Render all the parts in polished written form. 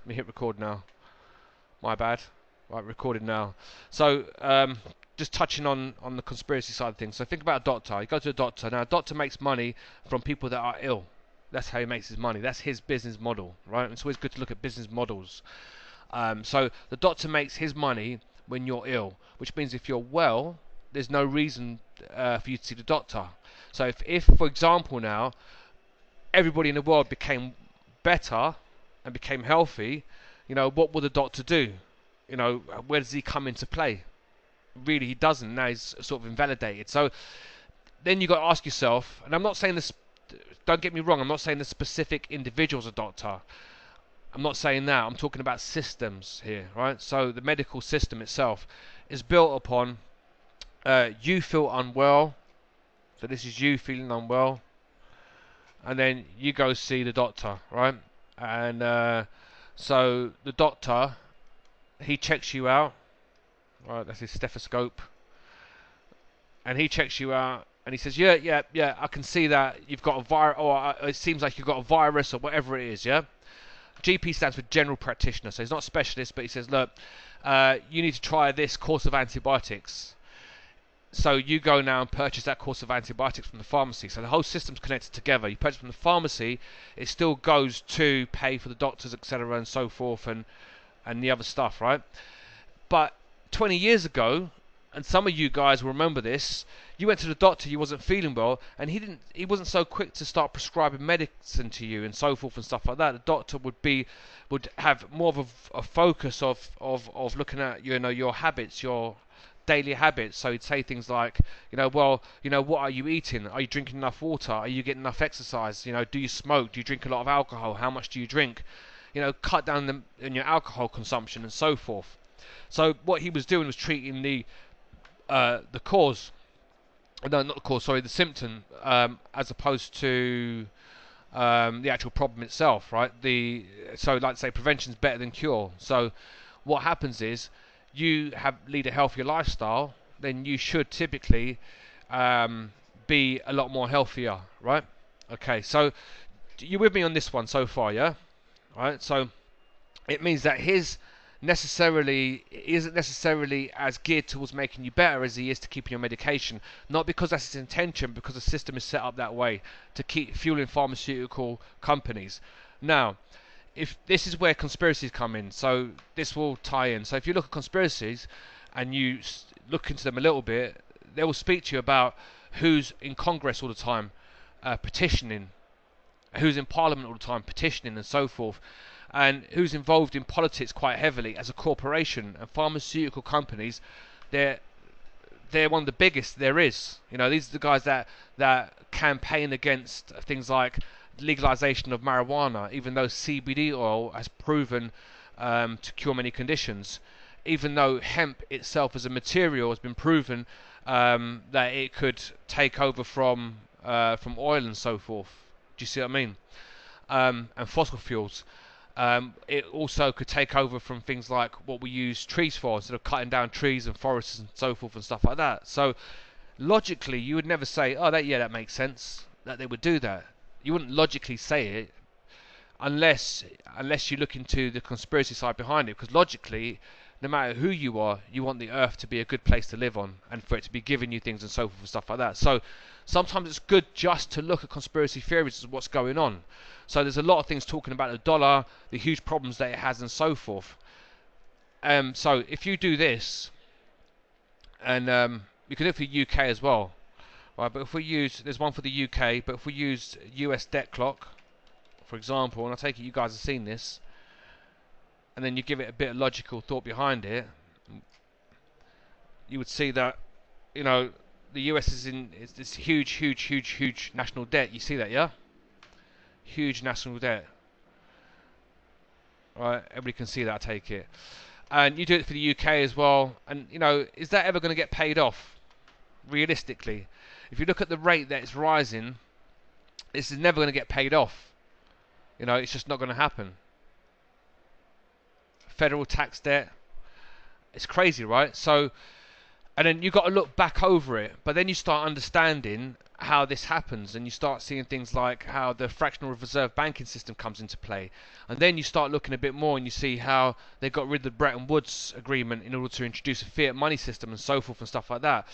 Let me hit record now. My bad. Right, recorded now. So, just touching on the conspiracy side of things. So think about a doctor. You go to a doctor. Now, a doctor makes money from people that are ill. That's how he makes his money. That's his business model, right? It's always good to look at business models. So the doctor makes his money when you're ill, which means if you're well, there's no reason for you to see the doctor. So if, for example, now everybody in the world became better and became healthy, what will the doctor do? Where does he come into play? Really, he doesn't. Now he's sort of invalidated. So then you got to ask yourself, and I'm not saying this, don't get me wrong, I'm not saying the specific individual's a doctor. I'm not saying that. I'm talking about systems here, right? So the medical system itself is built upon you feel unwell. So this is you feeling unwell, and then you go see the doctor, right? And so the doctor, he checks you out, right? That's his stethoscope, and he checks you out, and he says, yeah, I can see that you've got a virus, or it seems like you've got a virus, or whatever it is, yeah. GP stands for general practitioner, so he's not a specialist, but he says, look, you need to try this course of antibiotics. So you go now and purchase that course of antibiotics from the pharmacy. So the whole system's connected together. You purchase from the pharmacy, it still goes to pay for the doctors, etc., and so forth, and the other stuff, right? But 20 years ago, and some of you guys will remember this, you went to the doctor, you wasn't feeling well, and he wasn't so quick to start prescribing medicine to you and so forth and stuff like that. The doctor would have more of a focus of looking at your habits, your daily habits. So he'd say things like, what are you eating? Are you drinking enough water? Are you getting enough exercise? Do you smoke? Do you drink a lot of alcohol? How much do you drink? Cut down on your alcohol consumption and so forth. So what he was doing was treating the cause, no, not the cause, sorry, the symptom, as opposed to the actual problem itself, right? So, like I say, prevention's better than cure. So, what happens is you lead a healthier lifestyle, then you should typically be a lot more healthier, right? Okay, so you with me on this one so far, yeah? Right, so it means that his isn't necessarily as geared towards making you better as he is to keeping your medication. Not because that's his intention, because the system is set up that way to keep fueling pharmaceutical companies. Now, if this is where conspiracies come in, so this will tie in. So if you look at conspiracies and you look into them a little bit, they will speak to you about who's in Congress all the time petitioning, who's in Parliament all the time petitioning, and so forth, and who's involved in politics quite heavily as a corporation. And pharmaceutical companies, they're one of the biggest there is. These are the guys that campaign against things like legalization of marijuana, even though CBD oil has proven to cure many conditions, even though hemp itself as a material has been proven that it could take over from oil and so forth. Do you see what I mean? And fossil fuels. It also could take over from things like what we use trees for, instead of cutting down trees and forests and so forth and stuff like that. So logically, you would never say, "Oh, that makes sense," that they would do that. You wouldn't logically say it unless you look into the conspiracy side behind it. Because logically, no matter who you are, you want the earth to be a good place to live on, and for it to be giving you things and so forth and stuff like that. So sometimes it's good just to look at conspiracy theories as what's going on. So there's a lot of things talking about the dollar, the huge problems that it has, and so forth. So if you do this, and you can do it for the UK as well, right? But if we there's one for the UK, but if we use US debt clock, for example, and I take it you guys have seen this, and then you give it a bit of logical thought behind it, you would see that, the US is this huge national debt. You see that, yeah? Huge national debt. Right, everybody can see that, I take it. And you do it for the UK as well, and is that ever going to get paid off? Realistically, if you look at the rate that it's rising, this is never going to get paid off. It's just not going to happen. Federal tax debt, it's crazy, right? So, and then you've got to look back over it, but then you start understanding how this happens, and you start seeing things like how the fractional reserve banking system comes into play, and then you start looking a bit more and you see how they got rid of the Bretton Woods agreement in order to introduce a fiat money system and so forth and stuff like that.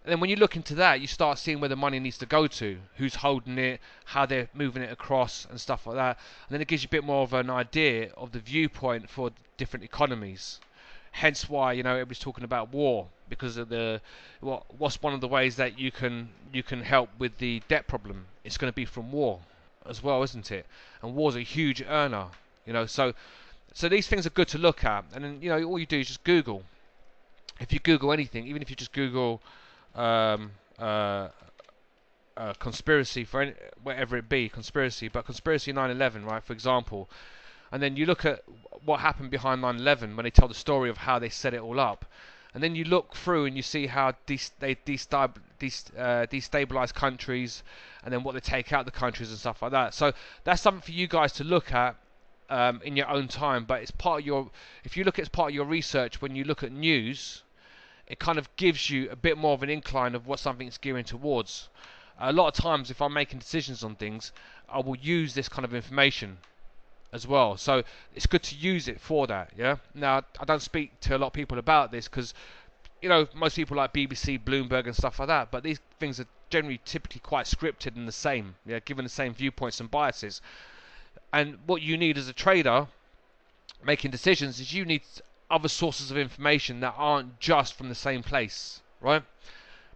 And then when you look into that, you start seeing where the money needs to go to, who's holding it, how they're moving it across and stuff like that. And then it gives you a bit more of an idea of the viewpoint for different economies. Hence why, everybody's talking about war, because of what's one of the ways that you can help with the debt problem. It's going to be from war as well, isn't it? And war's a huge earner, so these things are good to look at. And then all you do is just Google. If you Google anything, even if you just Google um, uh, conspiracy for whatever it be, conspiracy 9/11, right, for example, and then you look at what happened behind 9/11 when they tell the story of how they set it all up, and then you look through and you see how they destabilize countries, and then what they take out the countries and stuff like that. So that's something for you guys to look at in your own time. But it's part of your, if you look at it as part of your research when you look at news, it kind of gives you a bit more of an incline of what something's gearing towards. A lot of times, if I'm making decisions on things, I will use this kind of information as well. So it's good to use it for that. Yeah. Now, I don't speak to a lot of people about this because, most people like BBC, Bloomberg, and stuff like that. But these things are generally, typically quite scripted and the same. Yeah, given the same viewpoints and biases. And what you need as a trader making decisions is you need other sources of information that aren't just from the same place, right?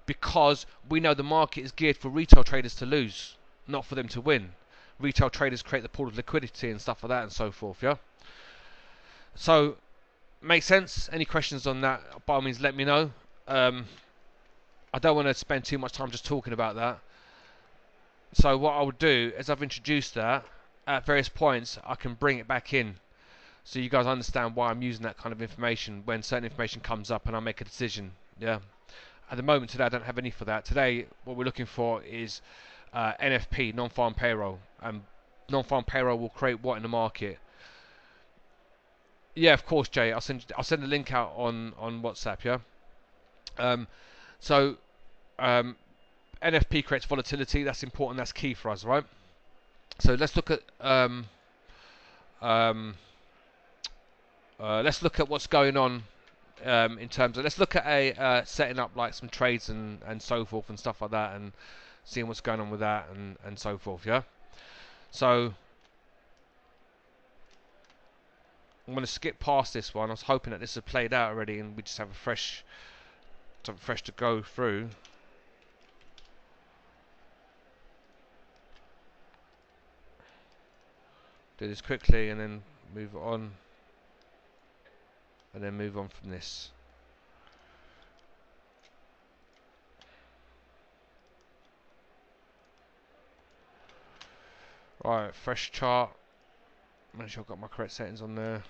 Because we know the market is geared for retail traders to lose, not for them to win. Retail traders create the pool of liquidity and stuff like that and so forth, yeah? So, makes sense? Any questions on that, by all means let me know. I don't want to spend too much time just talking about that. So what I would do, as I've introduced that, at various points, I can bring it back in. So you guys understand why I'm using that kind of information when certain information comes up and I make a decision, yeah? At the moment today I don't have any for that. Today what we're looking for is NFP, non-farm payroll. Non-farm payroll will create what in the market? Yeah, of course, Jay. I'll send the link out on WhatsApp. Yeah. So NFP creates volatility. That's important. That's key for us, right? So let's look at let's look at what's going on in terms of, let's look at setting up like some trades and so forth and stuff like that, and seeing what's going on with that and so forth. Yeah. So I'm going to skip past this one. I was hoping that this had played out already and we just have something fresh to go through. Do this quickly and then move on, and then move on from this. Right, fresh chart. Make sure I've got my correct settings on there.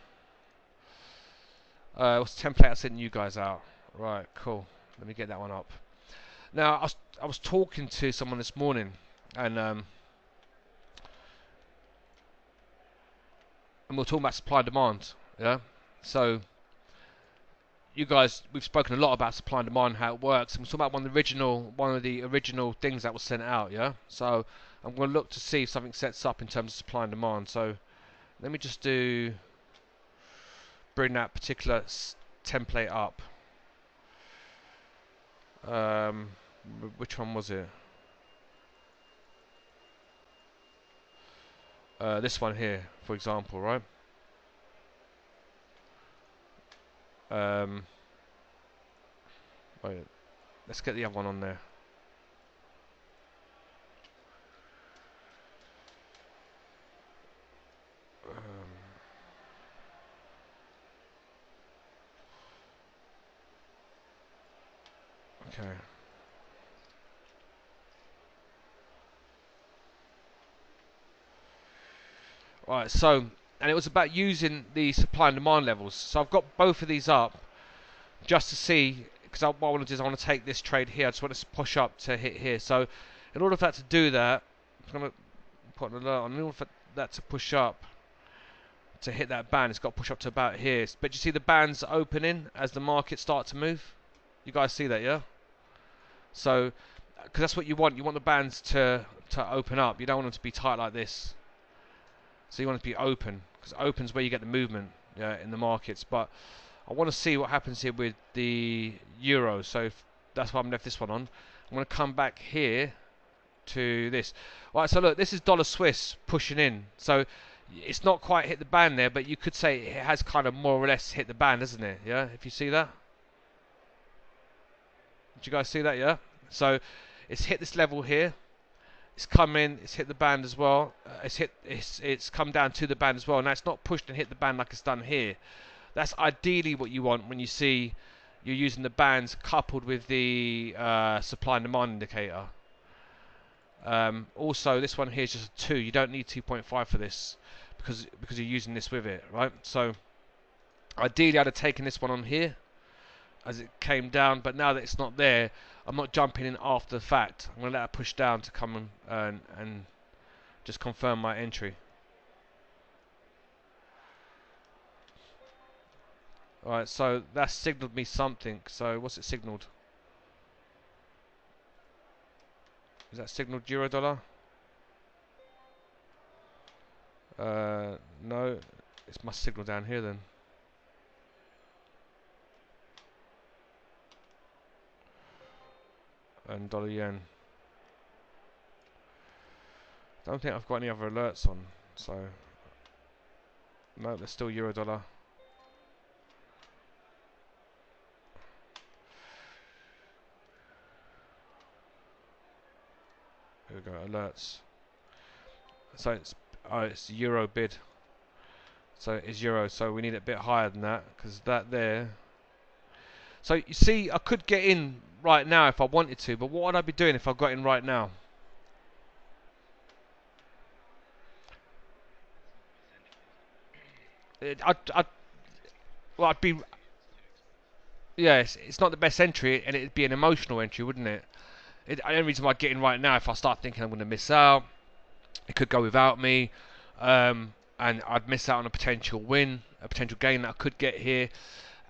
What's the template I sent you guys out? Right, cool. Let me get that one up. Now, I was talking to someone this morning, and we're talking about supply and demand. Yeah. So, you guys, we've spoken a lot about supply and demand, how it works, and we're talking about one of the original things that was sent out. Yeah. So, I'm going to look to see if something sets up in terms of supply and demand. So, let me just bring that particular template up. Which one was it? This one here, for example, right? Wait, let's get the other one on there. Okay. Right, so, and it was about using the supply and demand levels. So I've got both of these up just to see, because what I want to do is I want to take this trade here. I just want to push up to hit here. So in order for that to do that, I'm going to put an alert on. In order for that to push up to hit that band, it's got to push up to about here. But you see the bands opening as the market starts to move? You guys see that, yeah? So because that's what you want. You want the bands to open up. You don't want them to be tight like this. So you want it to be open, because open's where you get the movement in the markets. But I want to see what happens here with the euro. So that's why I'm left this one on. I'm going to come back here to this. All right, so look, this is dollar Swiss pushing in. So it's not quite hit the band there, but you could say it has kind of more or less hit the band, isn't it? Yeah, if you see that. Did you guys see that? Yeah. So it's hit this level here. It's come in. It's hit the band as well. It's come down to the band as well. Now it's not pushed and hit the band like it's done here. That's ideally what you want when you see you're using the bands coupled with the supply and demand indicator. Also, this one here is just a 2. You don't need 2.5 for this because you're using this with it, right? So ideally, I'd have taken this one on here as it came down, but now that it's not there, I'm not jumping in after the fact. I'm going to let it push down to come and just confirm my entry. Alright, so that signaled me something. So what's it signaled? Is that signaled euro dollar? No, it's my signal down here then. And dollar yen. Don't think I've got any other alerts on, so no, there's still euro dollar. Here we go, alerts. So it's euro bid. So it's euro, so we need it a bit higher than that, because that there. So you see, I could get in right now if I wanted to, but what would I be doing if I got in right now? I'd be. Yeah, it's not the best entry, and it'd be an emotional entry, wouldn't it? The only reason why I'd get in right now, if I start thinking I'm going to miss out, it could go without me, and I'd miss out on a potential win, a potential gain that I could get here.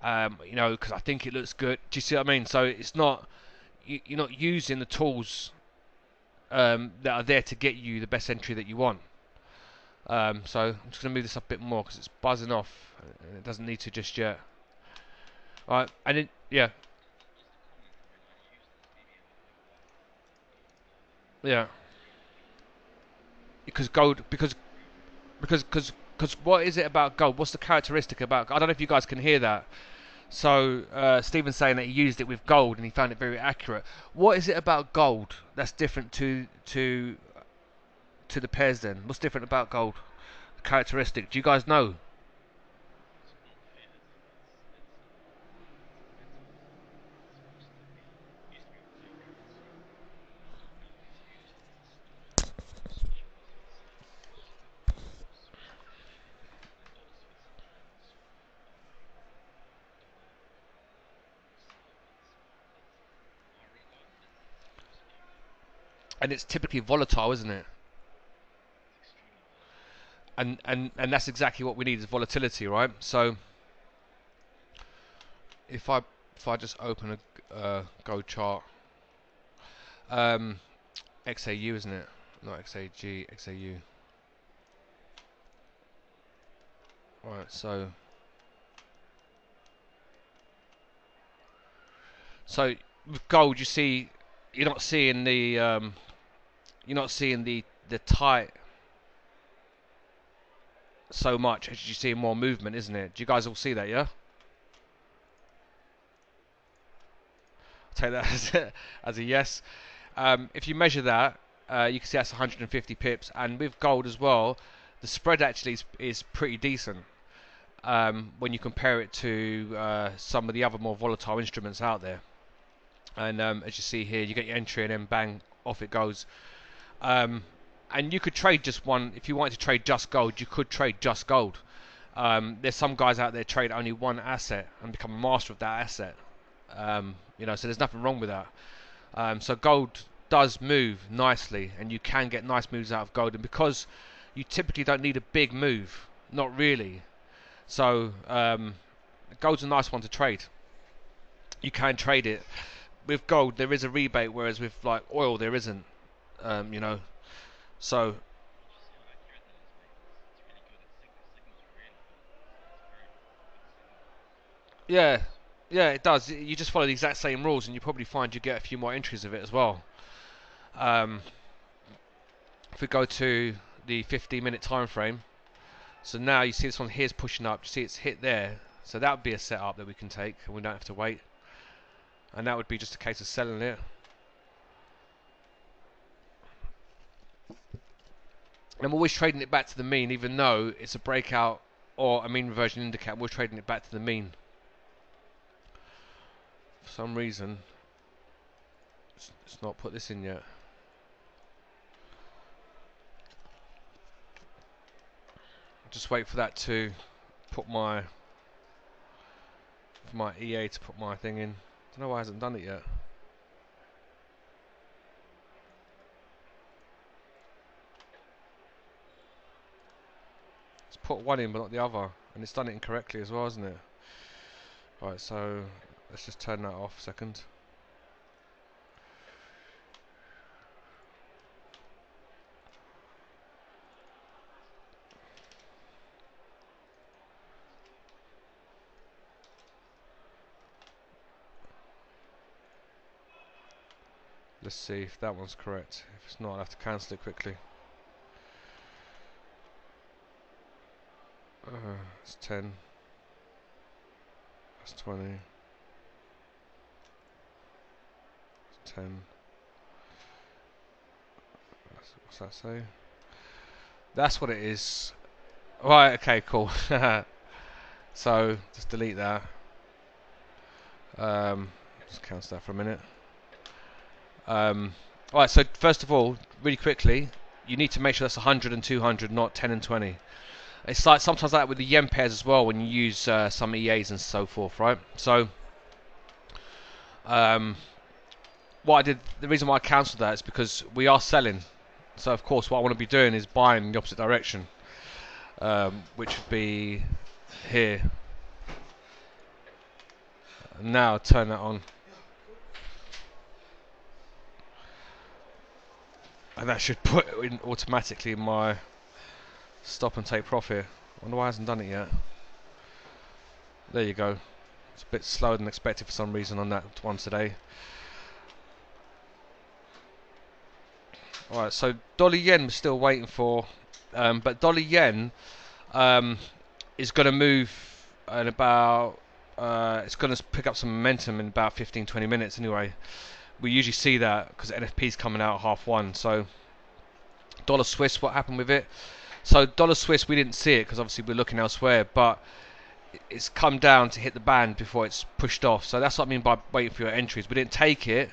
You know, because I think it looks good. Do you see what I mean? So it's not, you're not using the tools that are there to get you the best entry that you want. So I'm just going to move this up a bit more because it's buzzing off and it doesn't need to just yet. Alright, and then, yeah. Yeah. Because gold, because what is it about gold? What's the characteristic about? I don't know if you guys can hear that. So Stephen's saying that he used it with gold and he found it very accurate. What is it about gold that's different to the pairs then? What's different about gold? Characteristic. Do you guys know? And it's typically volatile, isn't it? And that's exactly what we need is volatility, right? So if I just open a Go chart, XAU, isn't it? Not XAG, XAU. Alright, so with gold, you see, you're not seeing the tight so much as you see more movement, isn't it? Do you guys all see that? Yeah. Take that as a yes. If you measure that, you can see that's 150 pips, and with gold as well, the spread actually is pretty decent when you compare it to some of the other more volatile instruments out there. And as you see here, you get your entry and then bang, off it goes. And you could trade just one. If you wanted to trade just gold, you could trade just gold. There's some guys out there trade only one asset and become a master of that asset. You know, so there's nothing wrong with that. So gold does move nicely, and you can get nice moves out of gold. And because you typically don't need a big move, not really. So gold's a nice one to trade. You can trade it, with gold there is a rebate, whereas with like oil there isn't. You know, so yeah, yeah, it does. You just follow the exact same rules, and you probably find you get a few more entries of it as well. Um, if we go to the 15-minute time frame, so now you see this one here's pushing up. You see it's hit there, so that would be a setup that we can take, and we don't have to wait. And that would be just a case of selling it. And I'm always trading it back to the mean, even though it's a breakout or a mean reversion indicator. We're trading it back to the mean. For some reason, it's not put this in yet. Just wait for that to put my EA to put my thing in. Don't know why it hasn't done it yet. It's put one in but not the other, and it's done it incorrectly as well, isn't it? Right, so let's just turn that off a second. Let's see if that one's correct. If it's not, I'll have to cancel it quickly. It's 10. That's 20. It's 10. What's that say? That's what it is. Right, okay, cool. So, just delete that. Just cancel that for a minute. Alright, so first of all, really quickly, you need to make sure that's 100 and 200, not 10 and 20. It's like sometimes like that with the yen pairs as well when you use some EAs and so forth, right? So, what I did, the reason why I cancelled that is because we are selling. So of course, what I want to be doing is buying in the opposite direction, which would be here. And now turn that on, and that should put it in automatically in my stop and take profit. I wonder why it hasn't done it yet. There you go. It's a bit slower than expected for some reason on that one today. Alright, so dollar yen we're still waiting for, but dollar yen is going to move in about, it's going to pick up some momentum in about 15-20 minutes anyway. We usually see that because NFP's coming out at 1:30. So dollar Swiss, what happened with it? So dollar Swiss, we didn't see it because obviously we're looking elsewhere, but it's come down to hit the band before it's pushed off. So that's what I mean by waiting for your entries. We didn't take it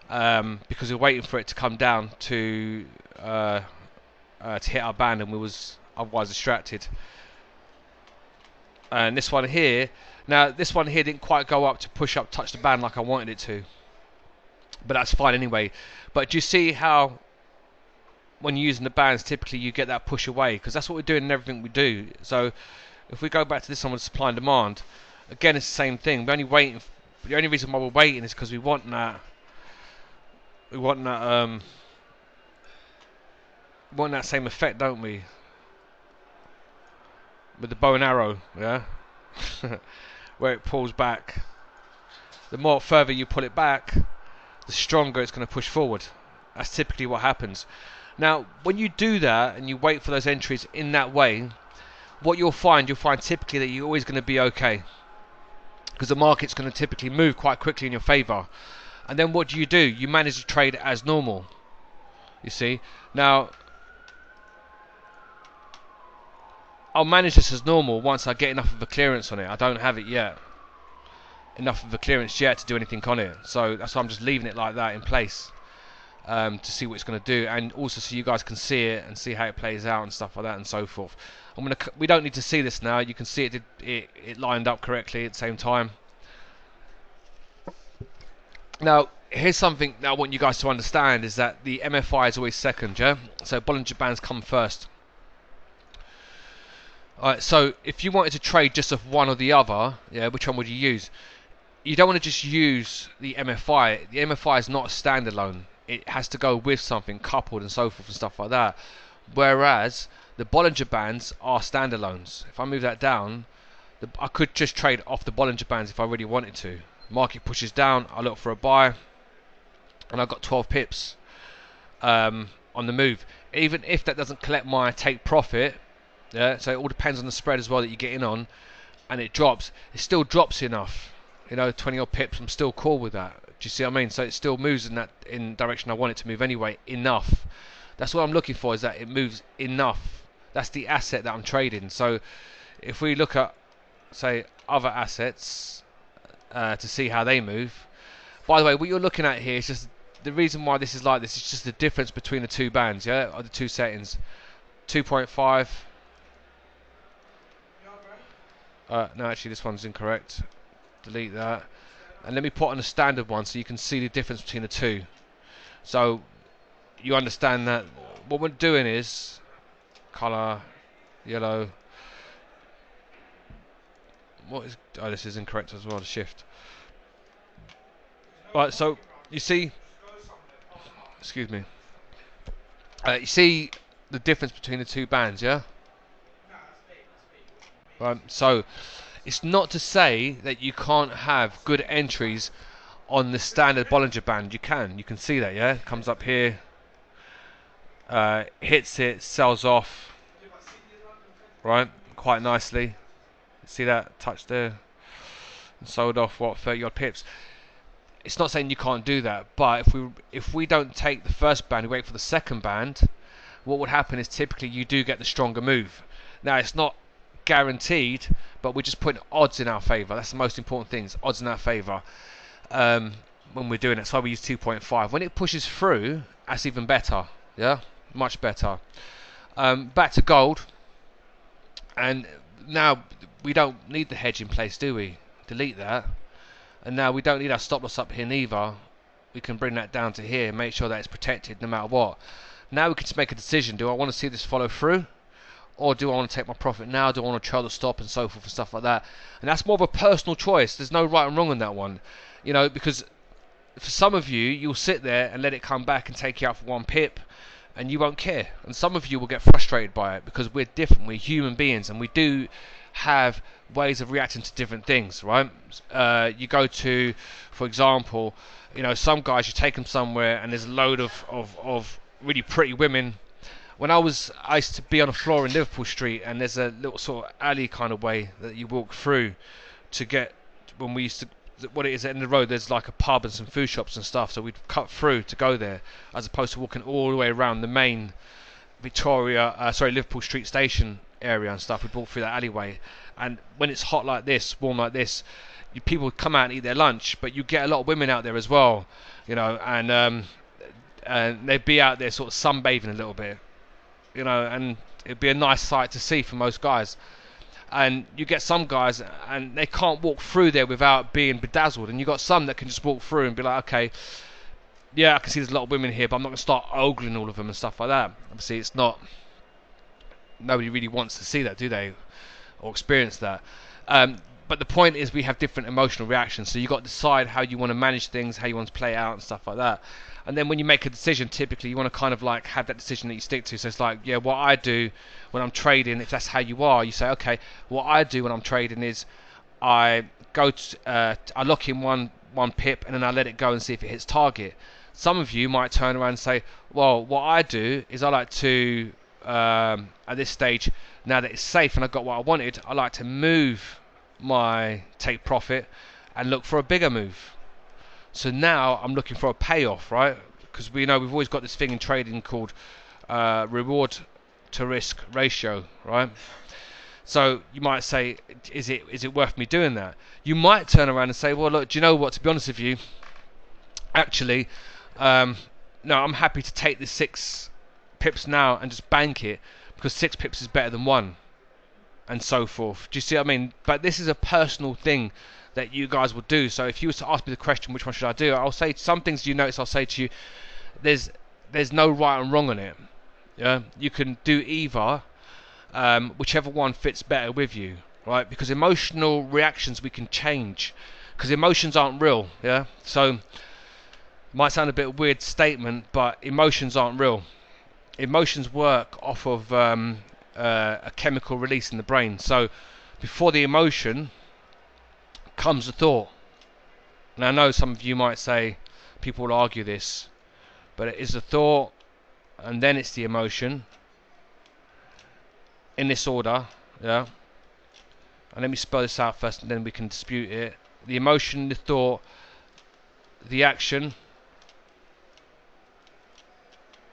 because we were waiting for it to come down to hit our band, and we was otherwise distracted. And this one here, now this one here didn't quite go up to push up, touch the band like I wanted it to, but that's fine anyway. But do you see how when you're using the bands, typically you get that push away, because that's what we're doing in everything we do. So if we go back to this one with supply and demand, again it's the same thing. We're only waiting. The only reason why we're waiting is because we want that. We want that same effect, don't we? With the bow and arrow, yeah, where it pulls back. The more further you pull it back, the stronger it's going to push forward. That's typically what happens. Now, when you do that and you wait for those entries in that way, what you'll find typically that you're always going to be okay, because the market's going to typically move quite quickly in your favour. And then what do? You manage to trade as normal. You see? Now, I'll manage this as normal once I get enough of a clearance on it. I don't have it yet. Enough of a clearance yet to do anything on it. So that's why I'm just leaving it like that in place. To see what it's going to do, and also so you guys can see it and see how it plays out and stuff like that and so forth. We don't need to see this now. You can see it lined up correctly at the same time. Now, here's something that I want you guys to understand, is that the MFI is always second, yeah? So Bolllinger bands come first. Alright, so if you wanted to trade just of one or the other, yeah, which one would you use? you don't want to just use the MFI. The MFI is not a standalone. It has to go with something coupled and so forth and stuff like that. Whereas the Bollinger Bands are standalones. If I move that down, I could just trade off the Bollinger Bands if I really wanted to. Market pushes down, I look for a buy, and I've got 12 pips on the move. Even if that doesn't collect my take profit, yeah, so it all depends on the spread as well that you get in on, and it drops, it still drops enough. 20 odd pips, I'm still cool with that. Do you see what I mean? So it still moves in direction I want it to move anyway, enough. That's what I'm looking for, is that it moves enough. That's the asset that I'm trading. So if we look at, say, other assets to see how they move. By the way, what you're looking at here is just the reason why this is like this is just the difference between the two bands, yeah, or the two settings. 2.5. No, actually, this one's incorrect. Delete that. And let me put on a standard one so you can see the difference between the two. So you understand that what we're doing is color, yellow. This is incorrect as well, the shift. Right, so you see, excuse me, you see the difference between the two bands, yeah? Right, so it's not to say that you can't have good entries on the standard Bollinger Band. You can see that, yeah? It comes up here, hits it, sells off, right, quite nicely. See that touch there, and sold off, what, 30 odd pips. It's not saying you can't do that, but if we don't take the first band, we wait for the second band, what would happen is typically you do get the stronger move. Now, it's not guaranteed, but we're just putting odds in our favour. That's the most important thing, odds in our favour when we're doing it. So we use 2.5. When it pushes through, that's even better, yeah, much better. Back to gold, and now we don't need the hedge in place, do we? Delete that. And now we don't need our stop loss up here neither. We can bring that down to here, make sure that it's protected no matter what. Now we can just make a decision. Do I want to see this follow through? Or do I want to take my profit now? Do I want to trail the stop and so forth and stuff like that? And that's more of a personal choice. There's no right and wrong on that one. Because for some of you, you'll sit there and let it come back and take you out for 1 pip, and you won't care. And some of you will get frustrated by it, because we're different. We're human beings, and we do have ways of reacting to different things, right? You go to, for example, some guys, you take them somewhere and there's a load of really pretty women. When I used to be on a floor in Liverpool Street, and there's a little sort of alley kind of way that you walk through to get, when we used to, what it is at the end of the road, there's like a pub and some food shops and stuff, so we'd cut through to go there, as opposed to walking all the way around the main Liverpool Street station area and stuff. We'd walk through that alleyway, and when it's hot like this, warm like this, people come out and eat their lunch, but you get a lot of women out there as well, and they'd be out there sort of sunbathing a little bit, and it'd be a nice sight to see for most guys. And you get some guys, and they can't walk through there without being bedazzled, and you got some that can just walk through and be like, okay, yeah, I can see there's a lot of women here, but I'm not going to start ogling all of them and stuff like that. Obviously, it's not, nobody really wants to see that, do they, or experience that. But the point is, we have different emotional reactions, so you've got to decide how you want to manage things, how you want to play it out and stuff like that. And then when you make a decision, typically you want to kind of like have that decision that you stick to. So it's like, yeah, what I do when I'm trading, if that's how you are, you say, okay, what I do when I'm trading is I lock in one pip, and then I let it go and see if it hits target. Some of you might turn around and say, well, what I do is I like to, at this stage, now that it's safe and I got what I wanted, I like to move my take profit and look for a bigger move. So now I'm looking for a payoff, right? Because we know we've always got this thing in trading called reward to risk ratio, right? So you might say, is it worth me doing that? You might turn around and say, well, look, do you know what? To be honest with you, actually, no, I'm happy to take the 6 pips now and just bank it, because 6 pips is better than 1, and so forth. Do you see what I mean? But this is a personal thing that you guys will do. So if you were to ask me the question, which one should I do, I'll say some things you notice, I'll say to you, there's no right and wrong on it. Yeah, you can do either, whichever one fits better with you, right? Because emotional reactions we can change. because emotions aren't real. Yeah, so it might sound a bit of a weird statement, but emotions aren't real. Emotions work off of a chemical release in the brain. So before the emotion comes the thought. And I know some of you might say, people will argue this, but it is the thought, and then it's the emotion, in this order. Yeah. And let me spell this out first, and then we can dispute it. The emotion, the thought, the action,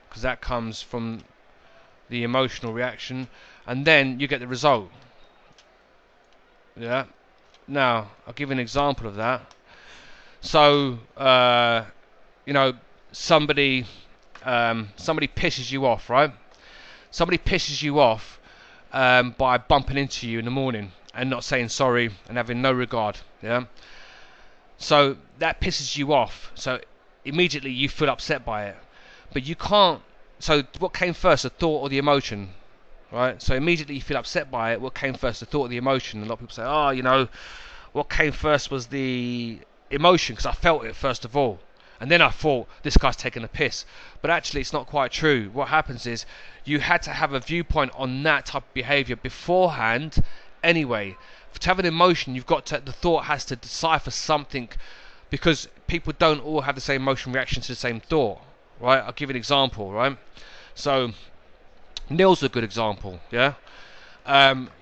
because that comes from the emotional reaction, and then you get the result. Yeah. Now I'll give you an example of that. So you know, somebody pisses you off, right? Somebody pisses you off by bumping into you in the morning and not saying sorry and having no regard. Yeah. So that pisses you off. So immediately you feel upset by it, but you can't. So what came first, the thought or the emotion? Right. So immediately you feel upset by it. What came first, the thought or the emotion? A lot of people say, oh, you know, what came first was the emotion, because I felt it first of all, and then I thought, this guy's taking a piss. But actually it's not quite true. What happens is you had to have a viewpoint on that type of behavior beforehand anyway. To have an emotion, you've got to, the thought has to decipher something, because people don't all have the same emotion reaction to the same thought, right? I'll give you an example, right? So Neil's a good example. Yeah.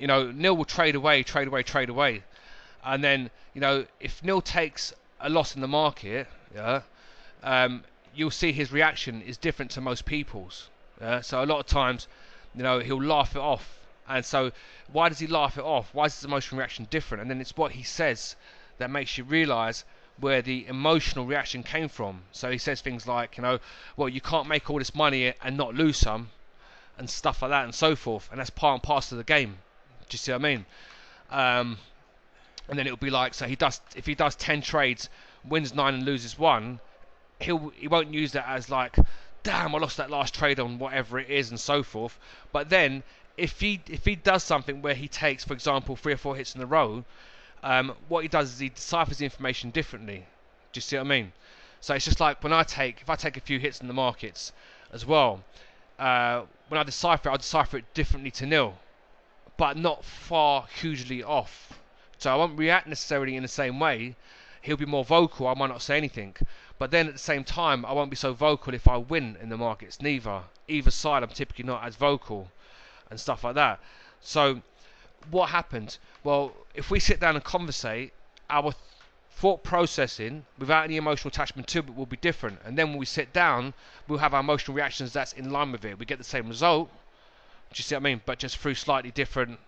You know, Neil will trade away, and then, you know, if Neil takes a loss in the market, yeah, you'll see his reaction is different to most people's. Yeah? So a lot of times, you know, he'll laugh it off. And so why does he laugh it off? Why is his emotional reaction different? And then it's what he says that makes you realise where the emotional reaction came from. So he says things like, you know, well, you can't make all this money and not lose some, and stuff like that and so forth. And that's part and parcel of the game. Do you see what I mean? And then it'll be like, so if he does 10 trades, wins 9 and loses 1, he won't use that as like, damn, I lost that last trade on whatever it is and so forth. But then if he does something where he takes, for example, 3 or 4 hits in a row, what he does is he deciphers the information differently. Do you see what I mean? So it's just like if I take a few hits in the markets as well, when I decipher it, I'll decipher it differently to nil, but not far hugely off. So I won't react necessarily in the same way. He'll be more vocal, I might not say anything. But then at the same time, I won't be so vocal if I win in the markets, neither. Either side, I'm typically not as vocal and stuff like that. So what happened? Well, if we sit down and conversate, our thought processing without any emotional attachment to it will be different. And then when we sit down, we'll have our emotional reactions that's in line with it. We get the same result, do you see what I mean? But just through slightly different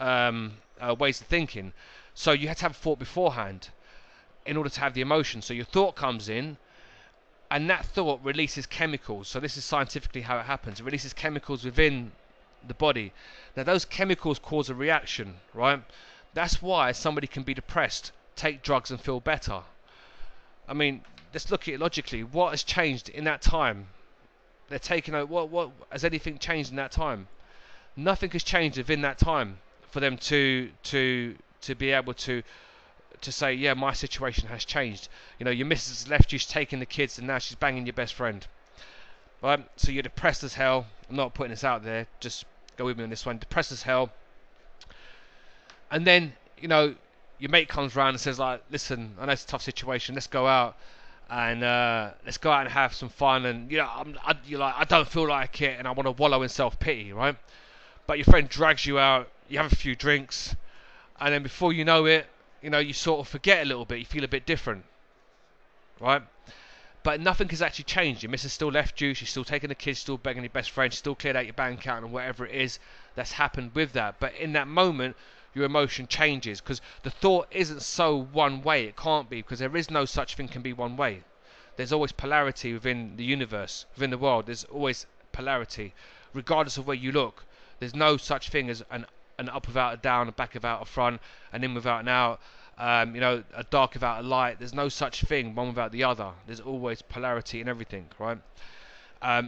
ways of thinking. So you had to have thought beforehand in order to have the emotion. So your thought comes in, and that thought releases chemicals. So this is scientifically how it happens. It releases chemicals within the body. Now those chemicals cause a reaction, right? That's why somebody can be depressed, take drugs and feel better. I mean, let's look at it logically. What has changed in that time? They're taking out, what has anything changed in that time? Nothing has changed within that time for them to be able to say, yeah, my situation has changed. You know, your missus has left you, she's taking the kids, and now she's banging your best friend. Right? So you're depressed as hell. I'm not putting this out there, just go with me on this one. Depressed as hell. And then, you know, your mate comes round and says, like, listen, I know it's a tough situation, let's go out and have some fun. And, you know, you're like, I don't feel like it, and I want to wallow in self-pity, right? But your friend drags you out, you have a few drinks, and then before you know it, you know, you sort of forget a little bit, you feel a bit different, right? But nothing has actually changed. Your missus still left you, she's still taking the kids, still begging your best friend, she's still cleared out your bank account and whatever it is that's happened with that. But in that moment, your emotion changes, because the thought isn't so one way. It can't be, because there is no such thing can be one way. There's always polarity within the universe, within the world. There's always polarity, regardless of where you look. There's no such thing as an up without a down, a back without a front, an in without an out, you know, a dark without a light. There's no such thing, one without the other. There's always polarity in everything, right?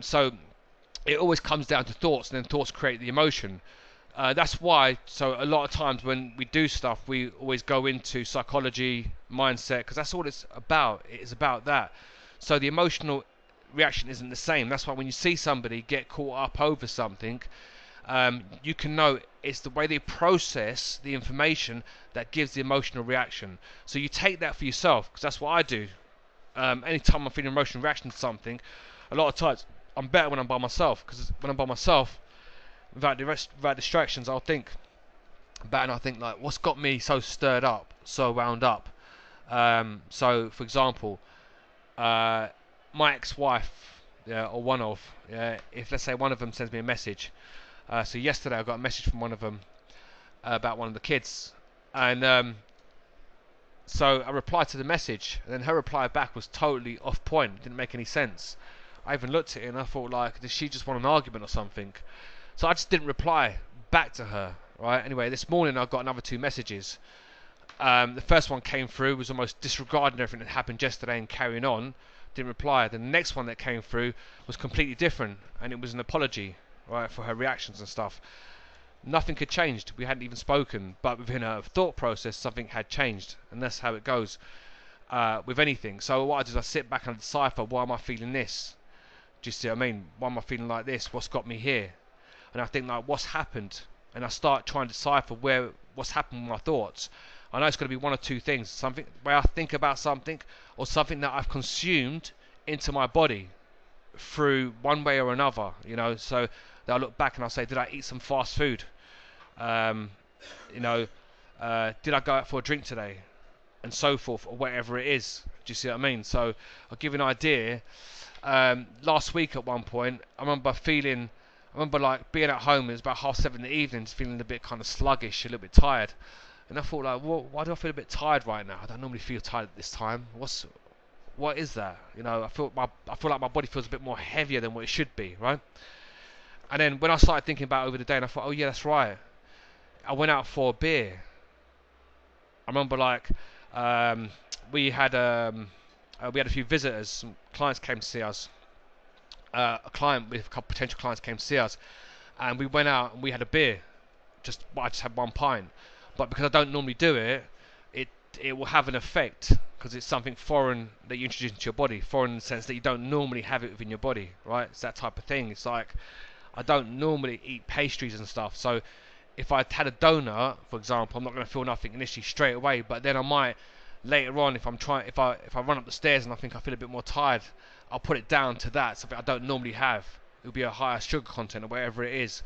So it always comes down to thoughts, and then thoughts create the emotion. That's why, so a lot of times when we do stuff, we always go into psychology, mindset, because that's all it's about. It is about that. So the emotional reaction isn't the same. That's why when you see somebody get caught up over something, you can know it's the way they process the information that gives the emotional reaction. So you take that for yourself, because that's what I do. Anytime I'm feeling emotional reaction to something, a lot of times I'm better when I'm by myself, because when I'm by myself, without distractions, I'll think about it and I think like, what's got me so stirred up, so wound up. So, for example, my ex-wife, yeah, or one of, yeah, if let's say one of them sends me a message. So yesterday I got a message from one of them about one of the kids, and so I replied to the message, and then her reply back was totally off point, didn't make any sense. I even looked at it and I thought like, did she just want an argument or something? So I just didn't reply back to her, right? Anyway, this morning I got another two messages. The first one came through, was almost disregarding everything that happened yesterday and carrying on. Didn't reply. Then the next one that came through was completely different, and it was an apology, right, for her reactions and stuff. Nothing had changed. We hadn't even spoken, but within her thought process, something had changed, and that's how it goes with anything. So what I do is I sit back and decipher, why am I feeling this? Do you see what I mean? Why am I feeling like this? What's got me here? And I think like, what's happened? And I start trying to decipher what's happened with my thoughts. I know it's going to be one of two things: something where I think about something, or something that I've consumed into my body through one way or another. You know, so that I look back and I say, did I eat some fast food? Um, you know, did I go out for a drink today? And so forth, or whatever it is. Do you see what I mean? So I'll give you an idea. Last week at one point, I remember like being at home. It was about 7:30 in the evening, just feeling a bit kind of sluggish, a little bit tired. And I thought like, why do I feel a bit tired right now? I don't normally feel tired at this time. What is that? You know, I feel like my body feels a bit more heavier than what it should be, right? And then when I started thinking about it over the day, and I thought, oh yeah, that's right. I went out for a beer. I remember like we had a few visitors, some clients came to see us. A client with a couple potential clients came to see us, and we went out and we had a beer. I just had one pint, but because I don't normally do it, it will have an effect, because it's something foreign that you introduce into your body. Foreign in the sense that you don't normally have it within your body, right? It's that type of thing. It's like, I don't normally eat pastries and stuff, so if I had a donut, for example, I'm not going to feel nothing initially straight away, but then I might later on, if I run up the stairs and I think I feel a bit more tired, I'll put it down to that, something I don't normally have. It'll be a higher sugar content or whatever it is,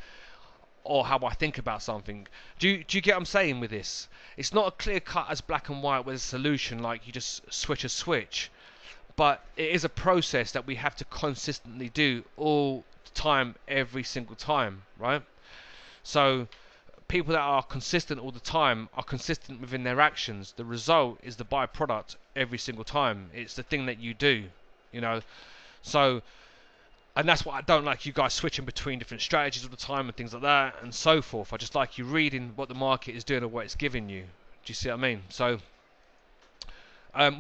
or how I think about something. Do you get what I'm saying with this? It's not a clear cut as black and white with a solution, like you just switch a switch, but it is a process that we have to consistently do all the time, every single time, right? So people that are consistent all the time are consistent within their actions. The result is the byproduct every single time. It's the thing that you do, you know. So, and that's what I don't like, you guys switching between different strategies all the time and things like that and so forth. I just like you reading what the market is doing or what it's giving you. Do you see what I mean? So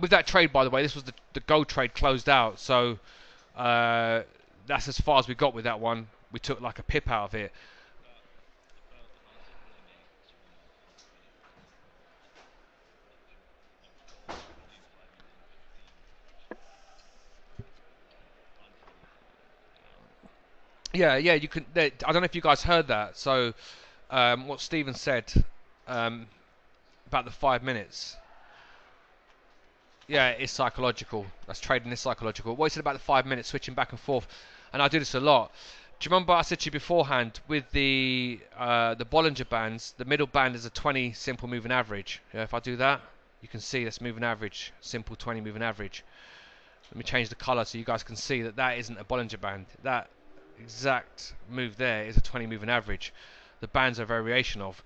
with that trade, by the way, this was the gold trade closed out, so that's as far as we got with that one. We took like a pip out of it. Yeah, yeah, you can. I don't know if you guys heard that. So, what Stephen said about the 5 minutes. Yeah, it's psychological. That's trading is psychological. What he said about the 5 minutes switching back and forth, and I do this a lot. Do you remember I said to you beforehand with the Bollinger bands? The middle band is a 20 simple moving average. Yeah, if I do that, you can see that's moving average, simple 20 moving average. Let me change the color so you guys can see that that isn't a Bollinger band. That exact move there is a 20 moving average. The bands are a variation of,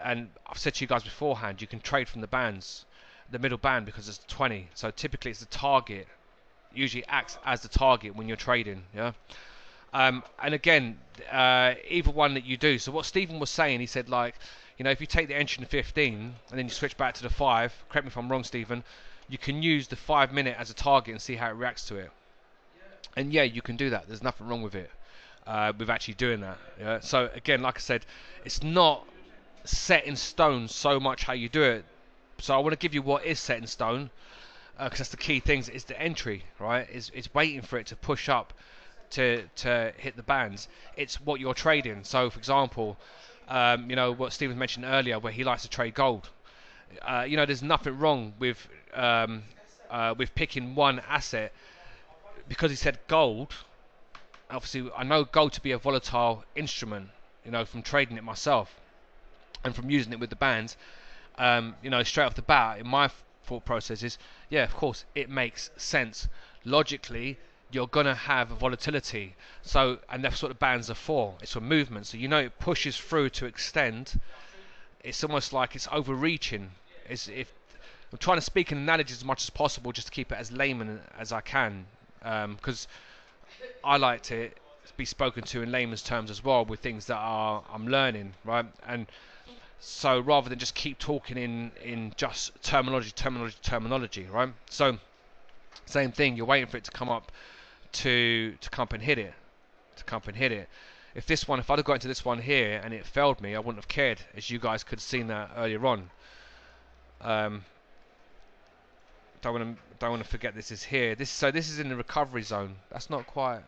and I've said to you guys beforehand, you can trade from the bands, the middle band, because it's 20. So typically it's the target, usually acts as the target when you're trading. Yeah. And again, either one that you do. So what Stephen was saying, he said like, you know, if you take the entry in the 15 and then you switch back to the 5, correct me if I'm wrong, Stephen, you can use the 5 minute as a target and see how it reacts to it. And yeah, you can do that. There's nothing wrong with it. with actually doing that. Yeah? So again, like I said, it's not set in stone so much how you do it. So I want to give you what is set in stone, because that's the key things. Is the entry, right? It's waiting for it to push up to hit the bands. It's what you're trading. So for example, what Stephen mentioned earlier, where he likes to trade gold. There's nothing wrong with picking one asset, because he said gold. Obviously, I know gold to be a volatile instrument, from trading it myself and from using it with the bands. Straight off the bat, in my thought process is, yeah, of course, it makes sense. Logically, you're gonna have volatility. So, and that's what the bands are for. It's for movement. So it pushes through to extend. It's almost like it's overreaching. If I'm trying to speak in analogies as much as possible, just to keep it as layman as I can, because I like to be spoken to in layman's terms as well, with things that I'm learning, right? And so rather than just keep talking in just terminology, right? So same thing, you're waiting for it to come up to come up and hit it, If I'd have got into this one here and it failed me, I wouldn't have cared, as you guys could have seen that earlier on. Don't want to forget this is here. This is in the recovery zone. That's not quite.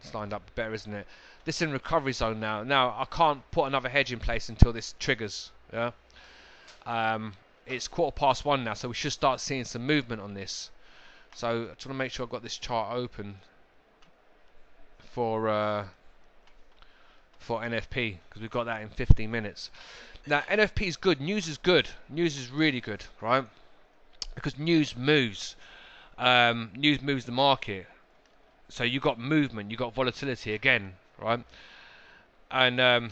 It's lined up better, isn't it? This is in recovery zone now. Now I can't put another hedge in place until this triggers. Yeah. It's 1:15 now, so we should start seeing some movement on this. So I just want to make sure I've got this chart open for NFP, because we've got that in 15 minutes. Now NFP is good. News is good. News is really good, right? Because news moves. News moves the market. So you got movement, you got volatility again, right? And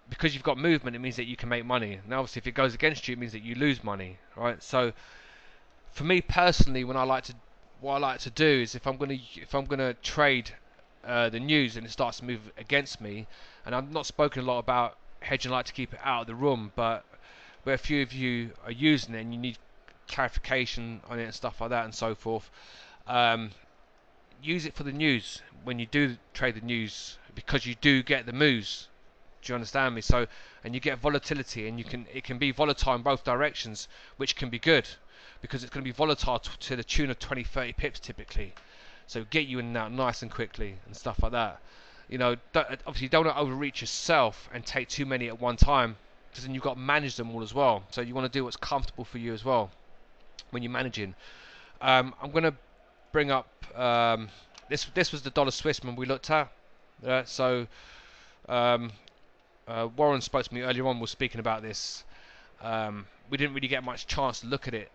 because you've got movement, it means that you can make money. Now, obviously, if it goes against you, it means that you lose money, right? So, for me personally, what I like to do is, if I'm gonna trade the news and it starts to move against me, and I've not spoken a lot about hedging, I like to keep it out of the room, but where a few of you are using it and you need clarification on it and stuff like that and so forth, use it for the news when you do trade the news, because you do get the moves. Do you understand me? So, and you get volatility, and it can be volatile in both directions, which can be good, because it's going to be volatile to the tune of 20-30 pips typically. So get you in and out nice and quickly and stuff like that. Obviously you don't want to overreach yourself and take too many at one time, because then you've got to manage them all as well. So you want to do what's comfortable for you as well when you're managing. I'm going to bring up this was the dollar Swiss when we looked at. Warren spoke to me earlier on. We were speaking about this. We didn't really get much chance to look at it,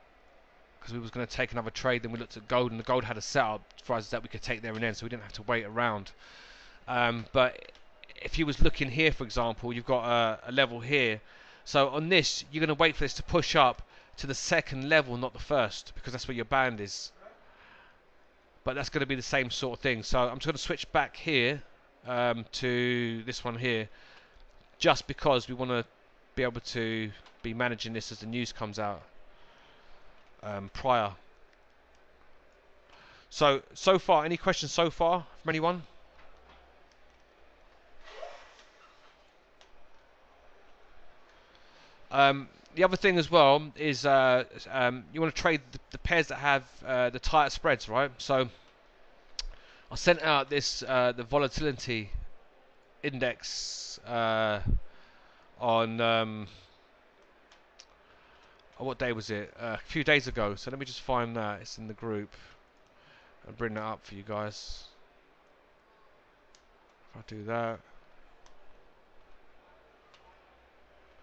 because we was going to take another trade. Then we looked at gold, and the gold had a setup for us that we could take there and then, so we didn't have to wait around. But if you was looking here, for example, you've got a level here. So on this, you're going to wait for this to push up to the second level, not the first, because that's where your band is. But that's going to be the same sort of thing. So I'm just going to switch back here to this one here, just because we want to be able to be managing this as the news comes out prior. So far, any questions so far from anyone? The other thing as well is you want to trade the pairs that have the tighter spreads, right? So I sent out this the volatility index on what day was it? A few days ago. So let me just find that. It's in the group. I'll bring that up for you guys. If I do that,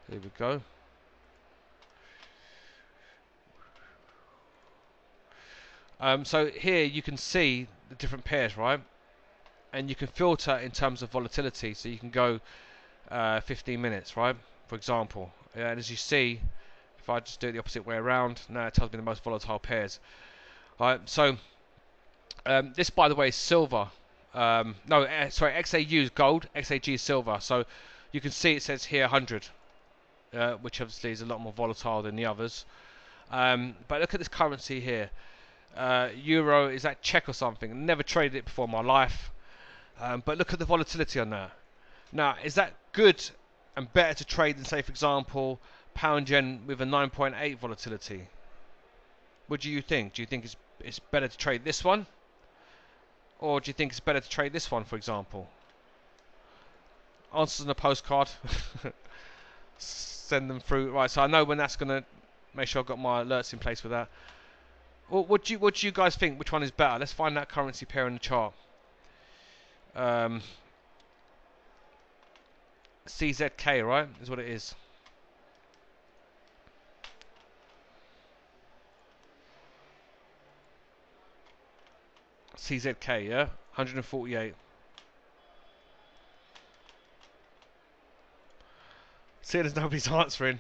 there we go. So here you can see the different pairs, right? And you can filter in terms of volatility. So you can go 15 minutes, right? For example. And as you see, if I just do it the opposite way around, now it tells me the most volatile pairs. Right. So this, by the way, is silver. Sorry, XAU is gold, XAG is silver. So you can see it says here 100, which obviously is a lot more volatile than the others. But look at this currency here. Euro is that Czech or something. Never traded it before in my life. But look at the volatility on that. Now, is that good and better to trade than, say, for example, pound yen with a 9.8 volatility? What do you think? Do you think it's better to trade this one? Or do you think it's better to trade this one, for example? Answers on a postcard. Send them through. Right, so I know when that's going to make sure I've got my alerts in place with that. Well, what do you guys think? Which one is better? Let's find that currency pair in the chart. CZK, right? Is what it is. CZK, yeah? 148. See, there's nobody's answering.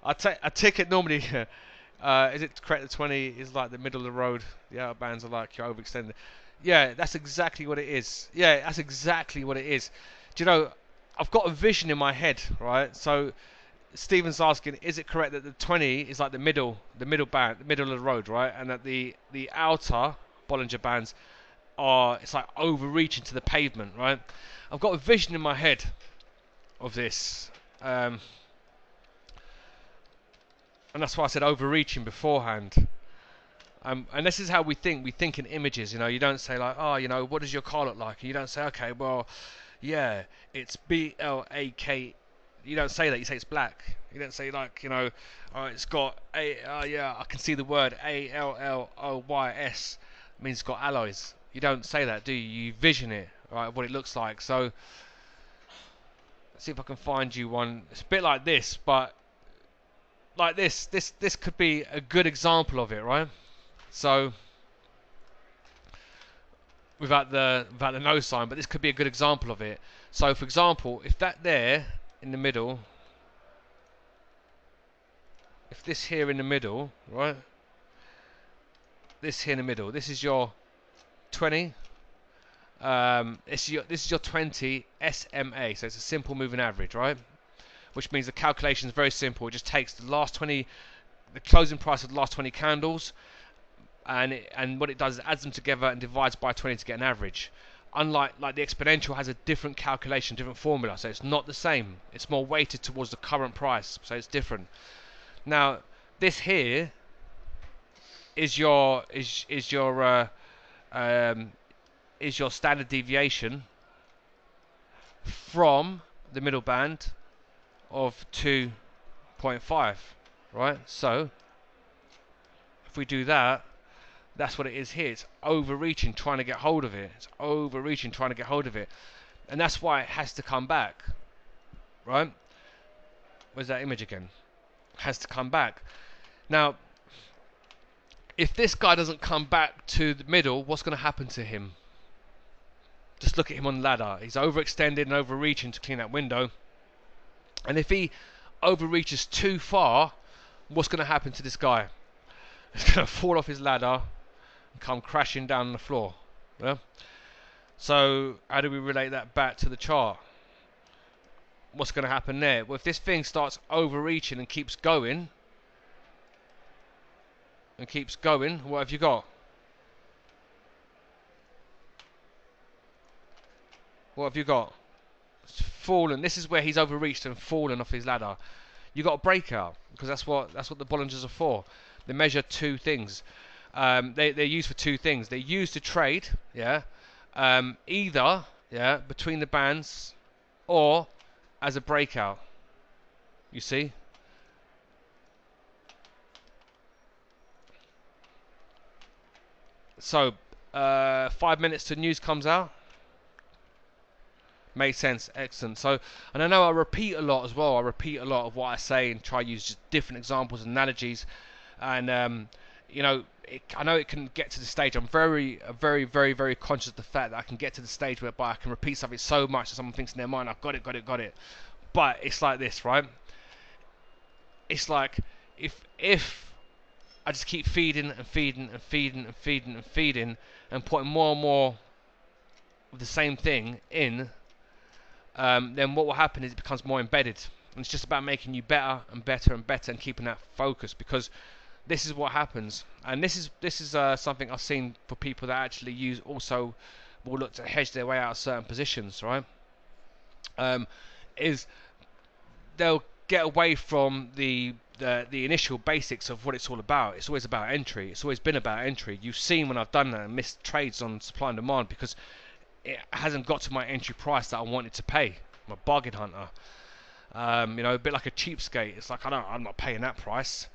I take it normally. Is it correct that 20 is like the middle of the road? The outer bands are like you're overextended. Yeah, that's exactly what it is. Yeah, that's exactly what it is. Do you know, I've got a vision in my head, right? So Stephen's asking, is it correct that the 20 is like the middle band, the middle of the road, right? And that the outer Bollinger bands it's like overreaching to the pavement, right? I've got a vision in my head of this. And that's why I said overreaching beforehand. And this is how we think. We think in images, you know. You don't say like, oh, you know, what does your car look like? And you don't say, okay, well, yeah, it's BLAK. You don't say that. You say it's black. You don't say like, you know, it's got yeah, I can see the word ALLOYS. It means it's got alloys. You don't say that, do you? You vision it, right? What it looks like. So, let's see if I can find you one. It's a bit like this, but like this could be a good example of it, right? So without the no sign, but this could be a good example of it. So for example, if that there in the middle, if this here in the middle, right? This here in the middle, this is your 20. This is your 20 SMA, so it's a simple moving average, right? Which means the calculation is very simple. It just takes the last 20, the closing price of the last 20 candles, and what it does is adds them together and divides by 20 to get an average. Unlike like the exponential has a different calculation, different formula, so it's not the same. It's more weighted towards the current price, so it's different. Now this here is your standard deviation from the middle band of 2.5, right? So if we do that, that's what it is here. It's overreaching, trying to get hold of it. It's overreaching, trying to get hold of it. And that's why it has to come back, right? Where's that image again? It has to come back. Now, if this guy doesn't come back to the middle, what's going to happen to him? Just look at him on the ladder. He's overextended and overreaching to clean that window. And if he overreaches too far, what's going to happen to this guy? He's going to fall off his ladder and come crashing down on the floor. Yeah? So how do we relate that back to the chart? What's going to happen there? Well, if this thing starts overreaching and keeps going, what have you got? What have you got? It's fallen. This is where he's overreached and fallen off his ladder. You got a breakout, because that's what the Bollingers are for. They measure two things. They're used for two things. They're used to trade, yeah, either between the bands or as a breakout. You see. So 5 minutes to news comes out. Made sense, excellent. So, and I know I repeat a lot as well. I repeat a lot of what I say and try to use just different examples and analogies. And you know, I know it can get to the stage. I'm very conscious of the fact that I can get to the stage whereby I can repeat something so much that someone thinks in their mind, I've got it. But it's like this, right? It's like if I just keep feeding and putting more and more of the same thing in, then what will happen is it becomes more embedded. And it's just about making you better and keeping that focus, because this is what happens, and this is something I've seen for people that actually use also will look to hedge their way out of certain positions, right? Um, is they'll get away from the initial basics of what it's all about. It's always about entry. It's always been about entry. You've seen when I've done that and missed trades on supply and demand because it hasn't got to my entry price that I wanted to pay. I'm a bargain hunter. A bit like a cheapskate. It's like I'm not paying that price.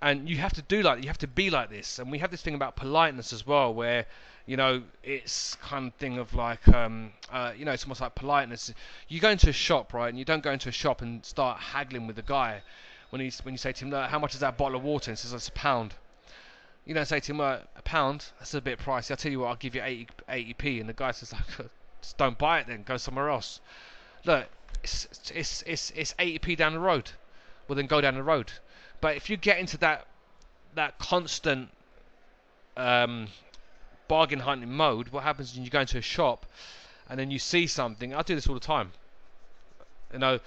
And you have to do like you have to be like this. And we have this thing about politeness as well, where it's kind of thing of like it's almost like politeness. You go into a shop, right, and you don't go into a shop and start haggling with the guy when you say to him, "How much is that bottle of water?" And he says, "It's a pound." You don't say to him, "A pound? That's a bit pricey. I'll tell you what, I'll give you 80p." And the guy says, like, "Just don't buy it then. Go somewhere else." Look, it's 80p down the road. Well, then go down the road. But if you get into that constant bargain hunting mode, what happens when you go into a shop and then you see something? I do this all the time. And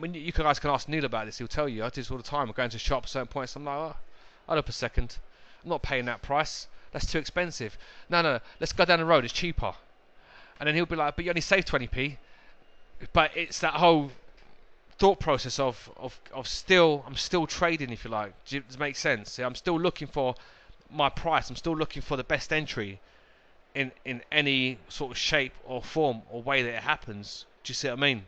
when you guys can ask Neil about this, he'll tell you. I do this all the time. I go into a shop at certain points. I'm like, oh, hold up a second. I'm not paying that price. That's too expensive. No. Let's go down the road. It's cheaper. And then he'll be like, but you only save 20p. But it's that whole thought process of I'm still trading, if you like. Does it make sense? Yeah, I'm still looking for my price. I'm still looking for the best entry in any sort of shape or form or way that it happens. Do you see what I mean?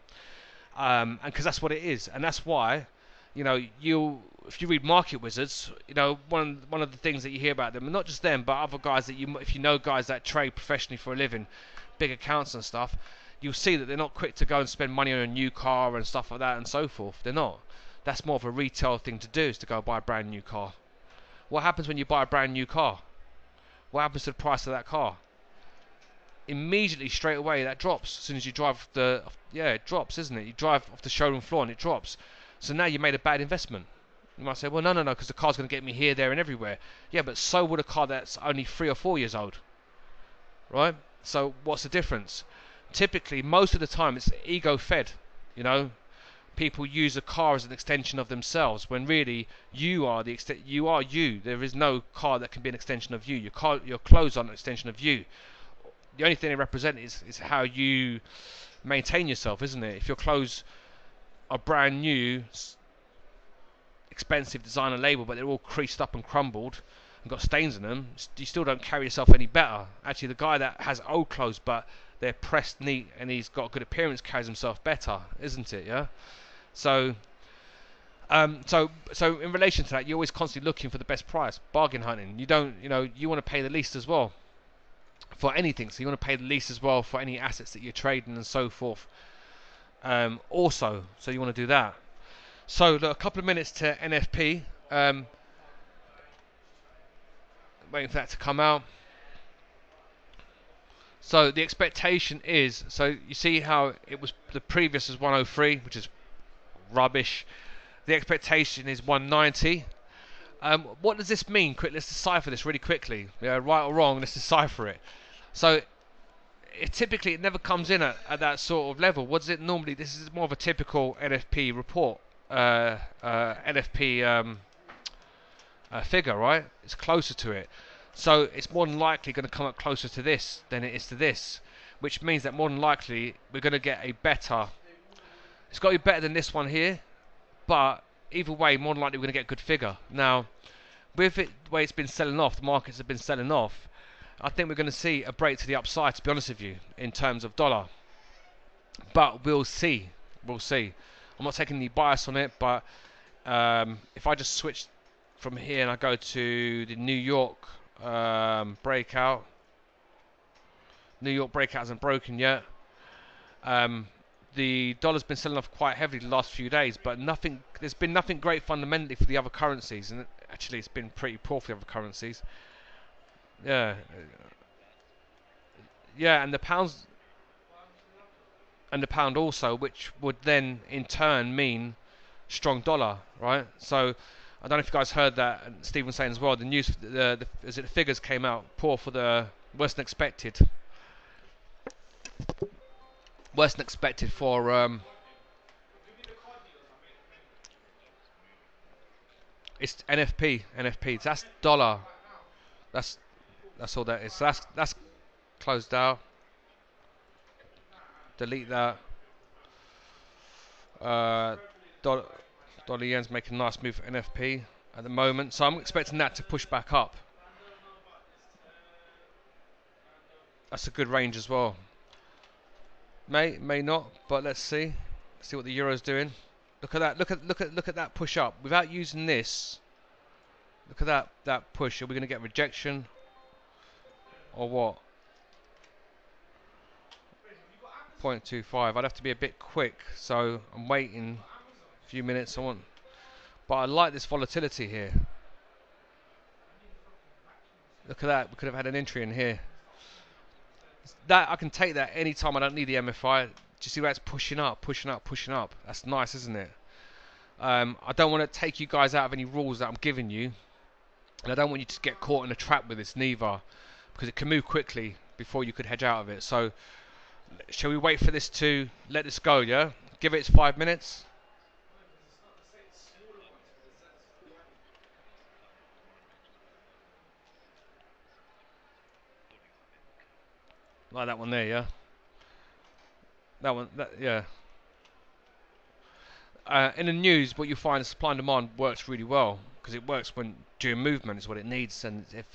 And because that's what it is, and that's why, if you read Market Wizards, one of the things that you hear about them, and not just them, but other guys that if you know guys that trade professionally for a living, big accounts and stuff, you'll see that they're not quick to go and spend money on a new car and stuff like that and so forth. They're not. That's more of a retail thing to do, is to go buy a brand new car. What happens when you buy a brand new car? What happens to the price of that car? Immediately, straight away, that drops. As soon as you drive it drops, isn't it? You drive off the showroom floor and it drops. So now you made a bad investment. You might say, well, no, because the car's going to get me here, there and everywhere. Yeah, but so would a car that's only 3 or 4 years old. Right? So what's the difference? Typically, most of the time, it's ego fed. People use a car as an extension of themselves, when really you are you. There is no car that can be an extension of you. Your clothes aren't an extension of you. The only thing they represent is how you maintain yourself, isn't it? If your clothes are brand new, expensive designer label, but they're all creased up and crumbled and got stains in them, you still don't carry yourself any better. Actually, the guy that has old clothes but they're pressed neat and he's got a good appearance carries himself better, isn't it? Yeah. So in relation to that, you're always constantly looking for the best price, bargain hunting. You don't, you want to pay the least as well for anything. So you want to pay the least as well for any assets that you're trading and so forth. Also, so you want to do that. So look, a couple of minutes to NFP. Waiting for that to come out. So the expectation is, so you see how it was, the previous was 103, which is rubbish. The expectation is 190. What does this mean? Let's decipher this really quickly. Yeah, right or wrong, let's decipher it. So typically it never comes in at that sort of level. What does it normally? This is more of a typical NFP report, NFP figure, right? It's closer to it. So it's more than likely going to come up closer to this than it is to this, which means that more than likely we're going to get a better. It's got to be better than this one here, but either way, more than likely we're going to get a good figure. Now, with it, the way it's been selling off, the markets have been selling off, I think we're going to see a break to the upside, to be honest with you, in terms of dollar. But we'll see. We'll see. I'm not taking any bias on it, but if I just switch from here and I go to the New York breakout. New York breakout hasn't broken yet. The dollar's been selling off quite heavily the last few days, but there's been nothing great fundamentally for the other currencies, and actually it's been pretty poor for the other currencies. Yeah, and the pound also, which would then in turn mean strong dollar, right? So I don't know if you guys heard that, and Steve was saying as well, the news, the figures came out poor for the worse than expected for It's NFP, NFP. That's dollar. That's that's all that is. So that's closed out. Delete that. Uh, dollar, dollar yen's making a nice move for NFP at the moment. So I'm expecting that to push back up. That's a good range as well. May not, but let's see. Let's see what the euro's doing. Look at that. Look at that push up. Without using this, look at that push. Are we going to get rejection or what? 0.25. I'd have to be a bit quick, so I'm waiting a few minutes. But I like this volatility here. Look at that. We could have had an entry in here. That I can take that anytime. I don't need the MFI. Do you see where it's pushing up, pushing up, pushing up? That's nice, isn't it? I don't want to take you guys out of any rules that I'm giving you, and I don't want you to get caught in a trap with this neither, because it can move quickly before you could hedge out of it. So, shall we wait for this to let this go? Yeah, give it its 5 minutes. Like that one there, yeah. That one, yeah. In the news, what you find is supply and demand works really well, because it works when during movement is what it needs. And if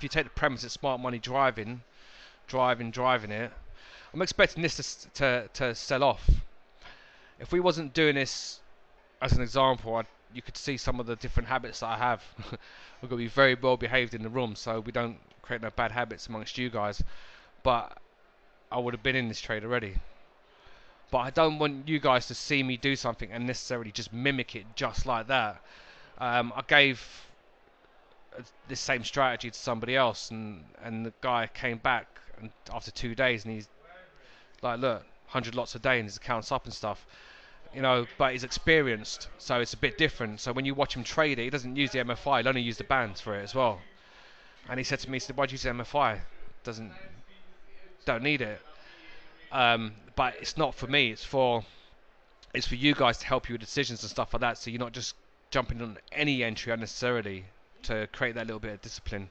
you take the premise it's smart money driving it, I'm expecting this to sell off. If we wasn't doing this as an example, you could see some of the different habits that I have. We've got to be very well behaved in the room, so we don't create no bad habits amongst you guys. But I would have been in this trade already. But I don't want you guys to see me do something and necessarily just mimic it just like that. I gave this same strategy to somebody else, and the guy came back and after 2 days, and he's like, look, 100 lots a day, and his account's up and stuff. You know, but he's experienced, so it's a bit different. So when you watch him trade it, he doesn't use the MFI, he'll only use the bands for it as well. And he said to me, he said, why'd you use the MFI? Don't need it. But it's not for me, it's for you guys to help you with decisions and stuff like that, so you're not just jumping on any entry unnecessarily, to create that little bit of discipline.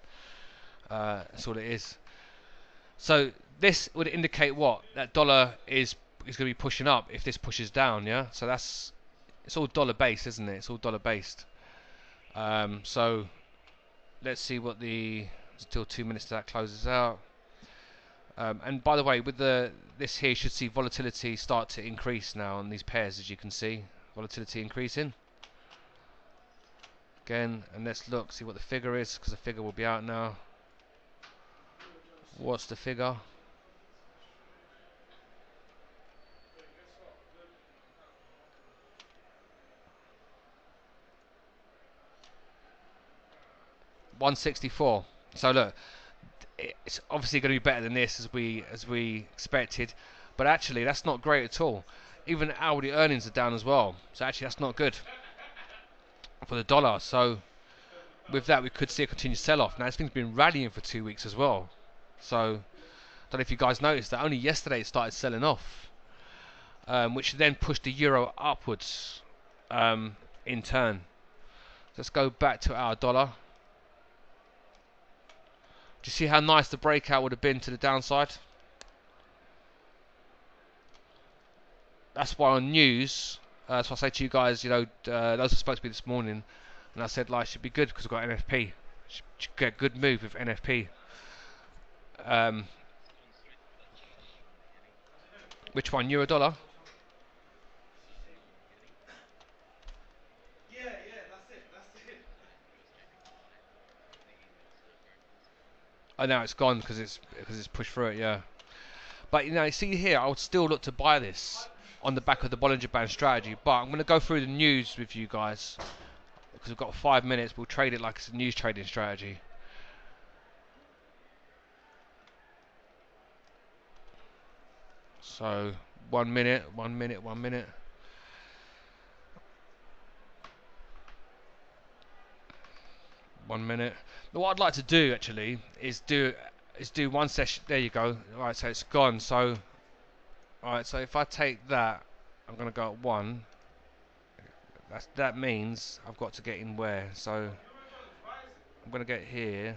That's all it is. So this would indicate what? That dollar is going to be pushing up if this pushes down, yeah? So it's all dollar based, isn't it? It's all dollar based. So let's see what still 2 minutes till that closes out. And by the way, with this here, you should see volatility start to increase now on these pairs, as you can see. Volatility increasing. Again, and let's look, see what the figure is, because the figure will be out now. What's the figure? $164. So look, it's obviously going to be better than this as we expected, but actually that's not great at all. Even hourly earnings are down as well, so actually that's not good for the dollar. So with that, we could see a continued sell-off. Now this thing's been rallying for 2 weeks as well, so I don't know if you guys noticed that only yesterday it started selling off, which then pushed the euro upwards in turn. Let's go back to our dollar. Do you see how nice the breakout would have been to the downside? That's why on news, that's why I say to you guys, you know, those were supposed to be this morning, and I said, like, should be good because we've got NFP. Should get a good move with NFP. Which one? Euro dollar? Oh, now it's gone because it's pushed through it, yeah. But you know, you see here, I would still look to buy this on the back of the Bolllinger Band strategy. But I'm going to go through the news with you guys because we've got 5 minutes. We'll trade it like it's a news trading strategy. So 1 minute, 1 minute, 1 minute. What I'd like to do actually is do one session. There you go. Alright, so it's gone. So alright, so if I take that, I'm gonna go at 1. That means I've got to get in where. So I'm going to get here.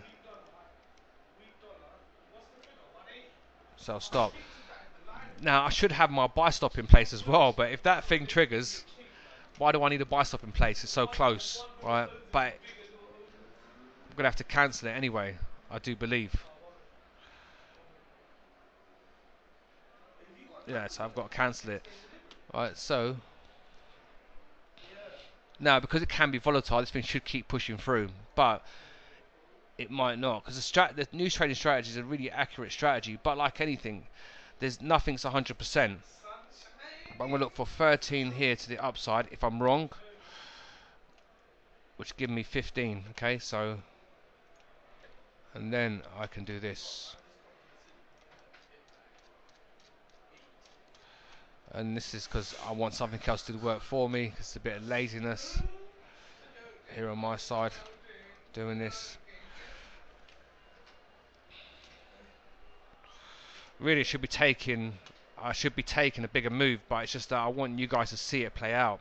So I'll stop. Now I should have my buy stop in place as well, but if that thing triggers, why do I need a buy stop in place? It's so close, right? But I'm going to have to cancel it anyway, I do believe. Yeah, so I've got to cancel it. Alright, so now because it can be volatile, this thing should keep pushing through, but it might not, because the news trading strategy is a really accurate strategy, but like anything, there's nothing's 100%. But I'm going to look for 13 here to the upside if I'm wrong, which give me 15. Okay, so and then I can do this, and this is because I want something else to work for me. It's a bit of laziness here on my side doing this. Really should be taking I should be taking a bigger move, but it's just that I want you guys to see it play out.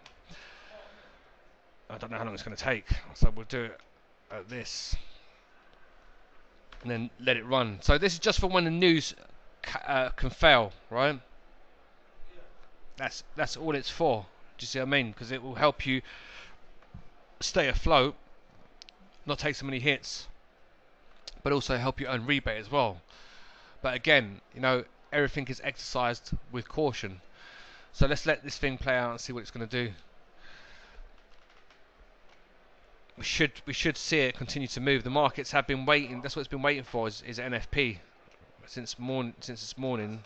I don't know how long it's going to take, so we'll do it at this and then let it run. So this is just for when the news can fail, right? That's all it's for. Do you see what I mean? Because it will help you stay afloat, not take so many hits, but also help you earn rebate as well. But again, you know, everything is exercised with caution. So let's let this thing play out and see what it's going to do. We should see it continue to move. The markets have been waiting. That's what it's been waiting for is NFP since this morning.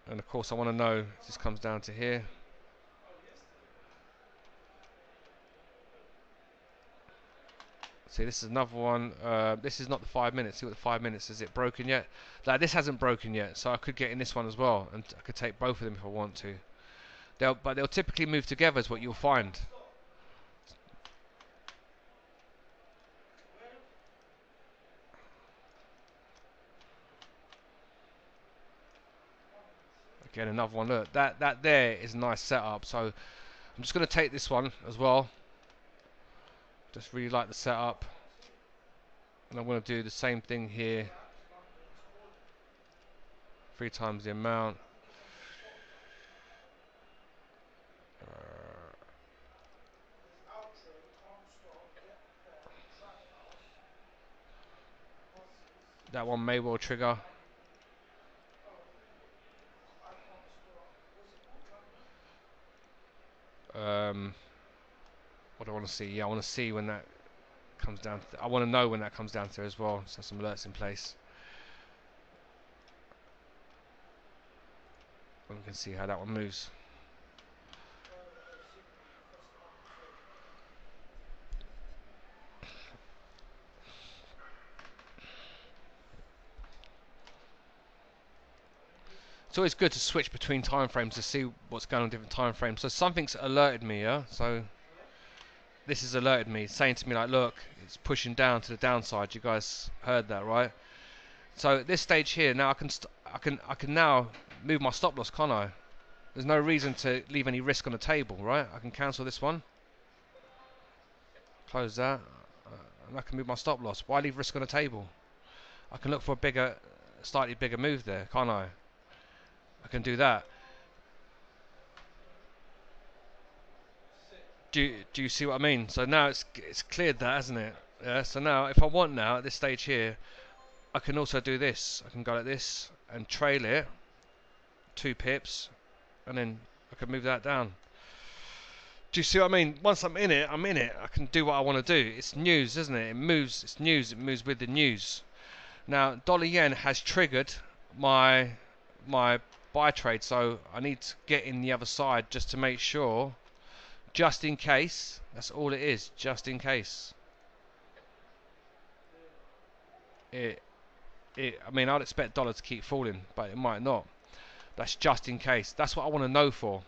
And of course, I want to know if this comes down to here. See, this is another one. This is not the 5 minutes. See what the 5 minutes is. It broken yet? Like, this hasn't broken yet, so I could get in this one as well, and I could take both of them if I want to. But they'll typically move together, is what you'll find. Again, another one. Look, that there is a nice setup. So I'm just going to take this one as well. Just really like the setup, and I'm going to do the same thing here. 3 times the amount. That one may well trigger. What do I want to see? Yeah, I want to see when that comes down. I want to know when that comes down to as well. So some alerts in place. And we can see how that one moves. It's always good to switch between time frames to see what's going on in different time frames. So something's alerted me, yeah. So this has alerted me, saying to me like, look, it's pushing down to the downside. You guys heard that, right? So at this stage here, now I can now move my stop loss, can't I? There's no reason to leave any risk on the table, right? I can cancel this one, close that, and I can move my stop loss. Why leave risk on the table? I can look for a slightly bigger move there, can't I? I can do that. Do you see what I mean? So now it's cleared that, hasn't it? Yeah. So now, if I want now at this stage here, I can also do this. I can go like this and trail it 2 pips, and then I can move that down. Do you see what I mean? Once I'm in it, I'm in it. I can do what I want to do. It's news, isn't it? It moves. It's news. It moves with the news. Now, dollar yen has triggered my buy trade, so I need to get in the other side just to make sure, just in case. That's all it is, just in case. I mean, I'd expect dollar to keep falling, but it might not. That's just in case. That's what I want to know for.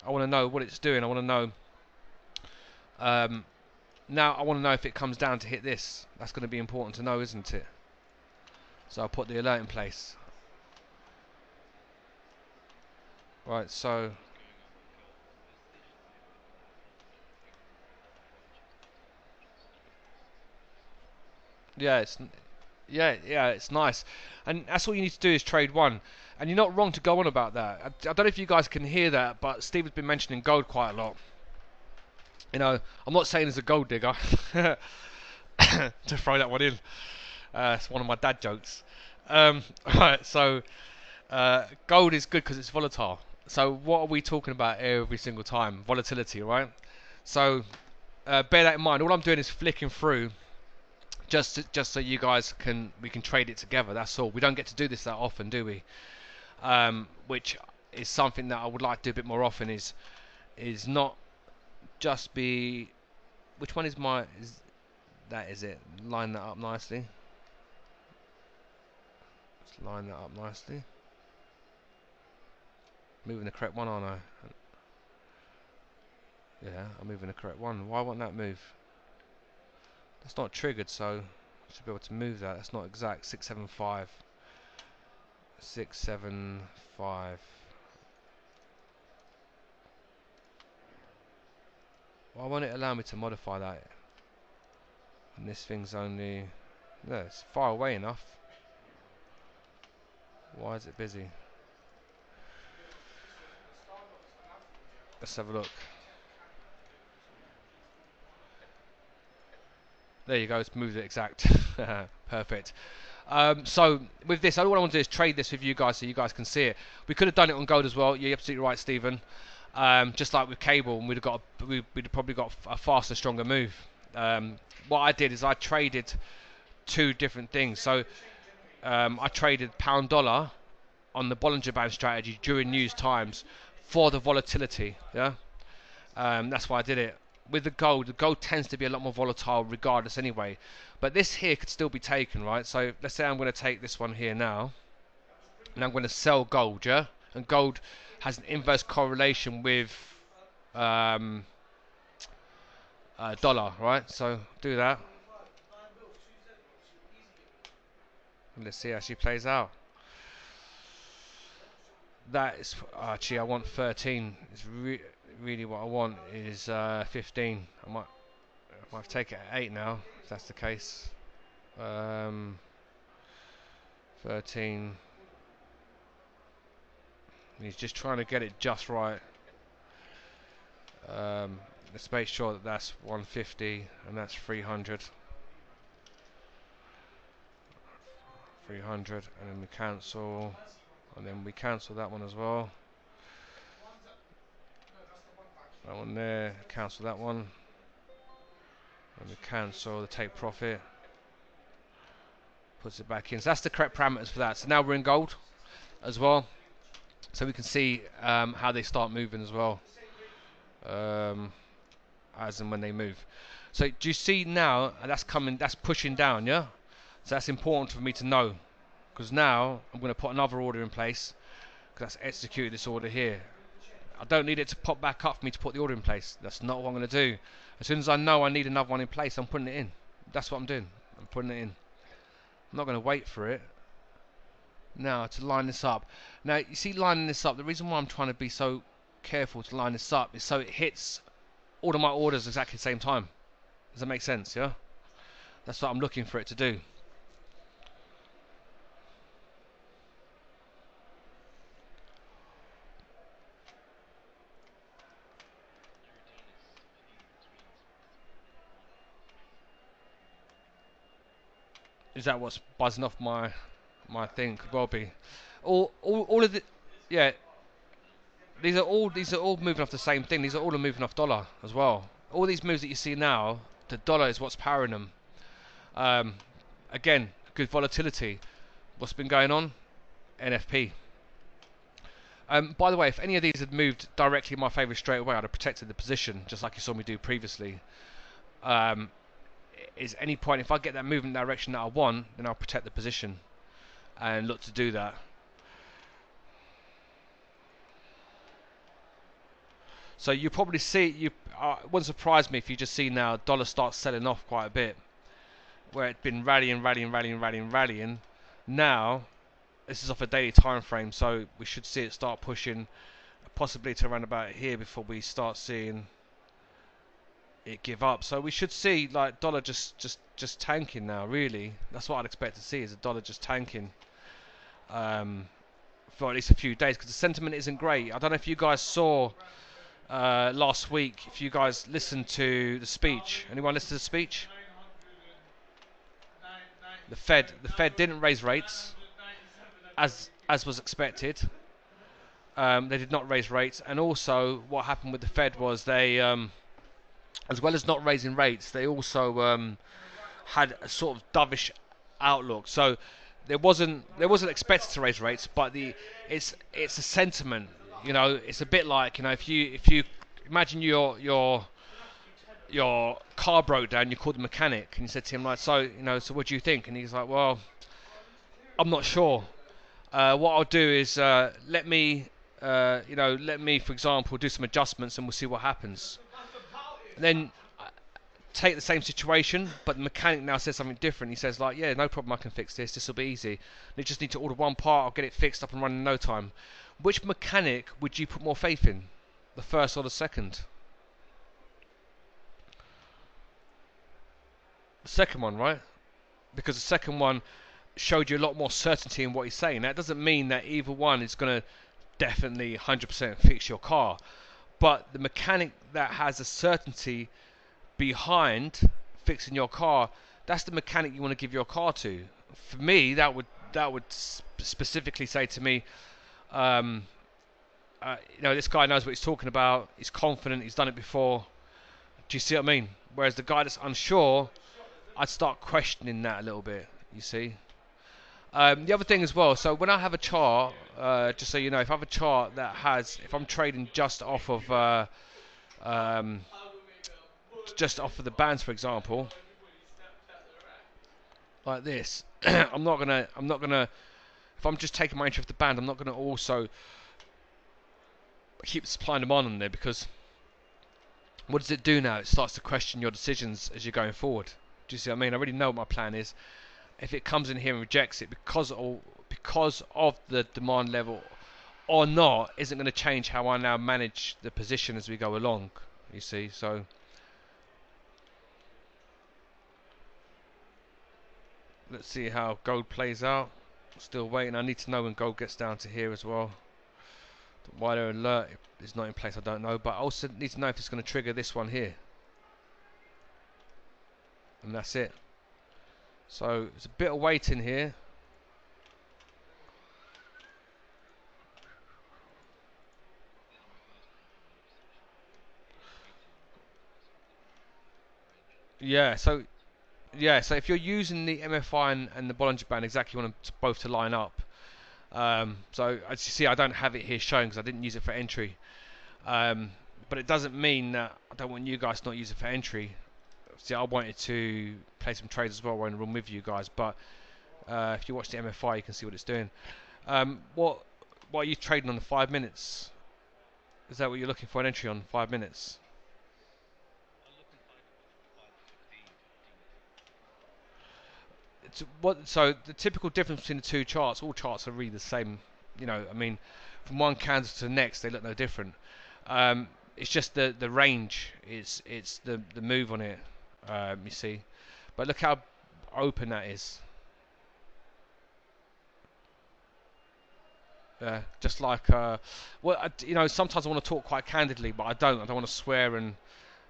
I want to know what it's doing. I want to know. Now I want to know if it comes down to hit this. That's going to be important to know, isn't it? So I'll put the alert in place. Right, so Yeah, it's nice, and that's all you need to do is trade one. And you're not wrong to go on about that. I don't know if you guys can hear that, but Steve has been mentioning gold quite a lot. You know, I'm not saying he's a gold digger to throw that one in. It's one of my dad jokes. Right, so gold is good because it's volatile. So what are we talking about every single time? Volatility, right? So bear that in mind. All I'm doing is flicking through just so you guys we can trade it together. That's all. We don't get to do this that often, do we? Which is something that I would like to do a bit more often. Is not just be. Which one is my? Is it? Line that up nicely. Let's line that up nicely. Moving the correct one, aren't I? Yeah, I'm moving the correct one. Why won't that move? That's not triggered, so I should be able to move that. That's not exact. 675. 675. Why won't it allow me to modify that? And this thing's only... No, it's far away enough. Why is it busy? Let's have a look. There you go, it's moved it exact. Perfect. So with this, all I want to do is trade this with you guys so you guys can see it. We could have done it on gold as well. You're absolutely right, Stephen. Just like with cable, we'd have probably got a faster, stronger move. What I did is I traded two different things. So I traded pound dollar on the Bollinger Band strategy during news times for the volatility. Yeah, that's why I did it. With the gold tends to be a lot more volatile regardless anyway. But this here could still be taken, right? So let's say I'm going to take this one here now, and I'm going to sell gold, yeah? And gold has an inverse correlation with dollar, right? So do that. Let's see how she plays out. That is actually I want 13. It's really what I want is 15. I might have to take it at 8 now if that's the case. 13. He's just trying to get it just right. Let's make sure that that's 150 and that's 300. 300, and then we cancel, and then we cancel that one as well. That one there, cancel that one, and we cancel the take profit. Puts it back in. So that's the correct parameters for that. So now we're in gold as well, so we can see how they start moving as well, as and when they move. So do you see now that's coming, that's pushing down, yeah? So that's important for me to know, because now I'm going to put another order in place, because that's executed this order here. I don't need it to pop back up for me to put the order in place. That's not what I'm going to do. As soon as I know I need another one in place, I'm putting it in. That's what I'm doing. I'm putting it in. I'm not going to wait for it now to line this up. Now you see, lining this up, the reason why I'm trying to be so careful to line this up is so it hits all of my orders exactly the same time. Does that make sense? Yeah, that's what I'm looking for it to do. Is that what's buzzing off my thing? Could well be. All of the, yeah. These are all moving off the same thing. These are all moving off dollar as well. All these moves that you see now, the dollar is what's powering them. Again, good volatility. What's been going on? NFP. By the way, if any of these had moved directly in my favour straight away, I'd have protected the position, just like you saw me do previously. Is any point, if I get that movement direction that I want, then I'll protect the position and look to do that. So you probably see, it wouldn't surprise me if you just see now dollar starts selling off quite a bit, where it's been rallying. Now this is off a daily time frame, so we should see it start pushing possibly to around about here before we start seeing it give up. So we should see like dollar just tanking now. Really, that's what I'd expect to see, is a dollar just tanking for at least a few days, because the sentiment isn't great. I don't know if you guys saw last week. If you guys listened to the speech, anyone listen to the speech? The Fed didn't raise rates as was expected. They did not raise rates, and also what happened with the Fed was they, as well as not raising rates, they also had a sort of dovish outlook. So they wasn't expected to raise rates, but it's a sentiment. It's a bit like, if you imagine your car broke down, you called the mechanic and you said to him like, so what do you think? And he's like, well, I'm not sure. What I'll do is let me, for example, do some adjustments and we'll see what happens. And then take the same situation, but the mechanic now says something different. He says like, yeah, no problem, I can fix this. This will be easy. You just need to order one part. I'll get it fixed up and running in no time. Which mechanic would you put more faith in, the first or the second? The second one, right? Because the second one showed you a lot more certainty in what he's saying. That doesn't mean that either one is going to definitely 100% fix your car, but the mechanic that has a certainty behind fixing your car, that's the mechanic you want to give your car to. For me, that would specifically say to me, this guy knows what he's talking about. He's confident. He's done it before. Do you see what I mean? Whereas the guy that's unsure, I'd start questioning that a little bit. You see. The other thing as well. So when I have a chart, just so you know, if I have a chart if I'm trading just off of the bands, for example, like this, I'm not gonna. If I'm just taking my entry off the band, I'm not gonna also keep supply and demand on there, because what does it do now? It starts to question your decisions as you're going forward. Do you see what I mean? I already know what my plan is. If it comes in here and rejects it because of the demand level or not, isn't going to change how I now manage the position as we go along. You see, so let's see how gold plays out. Still waiting. I need to know when gold gets down to here as well. Why their alert is not in place, I don't know, but I also need to know if it's going to trigger this one here. And that's it. So it's a bit of waiting here. So if you're using the MFI and the Bollinger Band, exactly, you want them both to line up. So as you see, I don't have it here showing because I didn't use it for entry. But it doesn't mean that I don't want you guys to not use it for entry. See, I wanted to play some trades as well, I want to run with you guys. But if you watch the MFI, you can see what it's doing. What are you trading on the 5 minutes? Is that what you're looking for, an entry on 5 minutes? So the typical difference between the two charts, all charts are really the same. I mean, from one candle to the next, they look no different. It's just the range. It's the move on it. You see, but look how open that is. Just like sometimes I want to talk quite candidly, but I don't. I don't want to swear and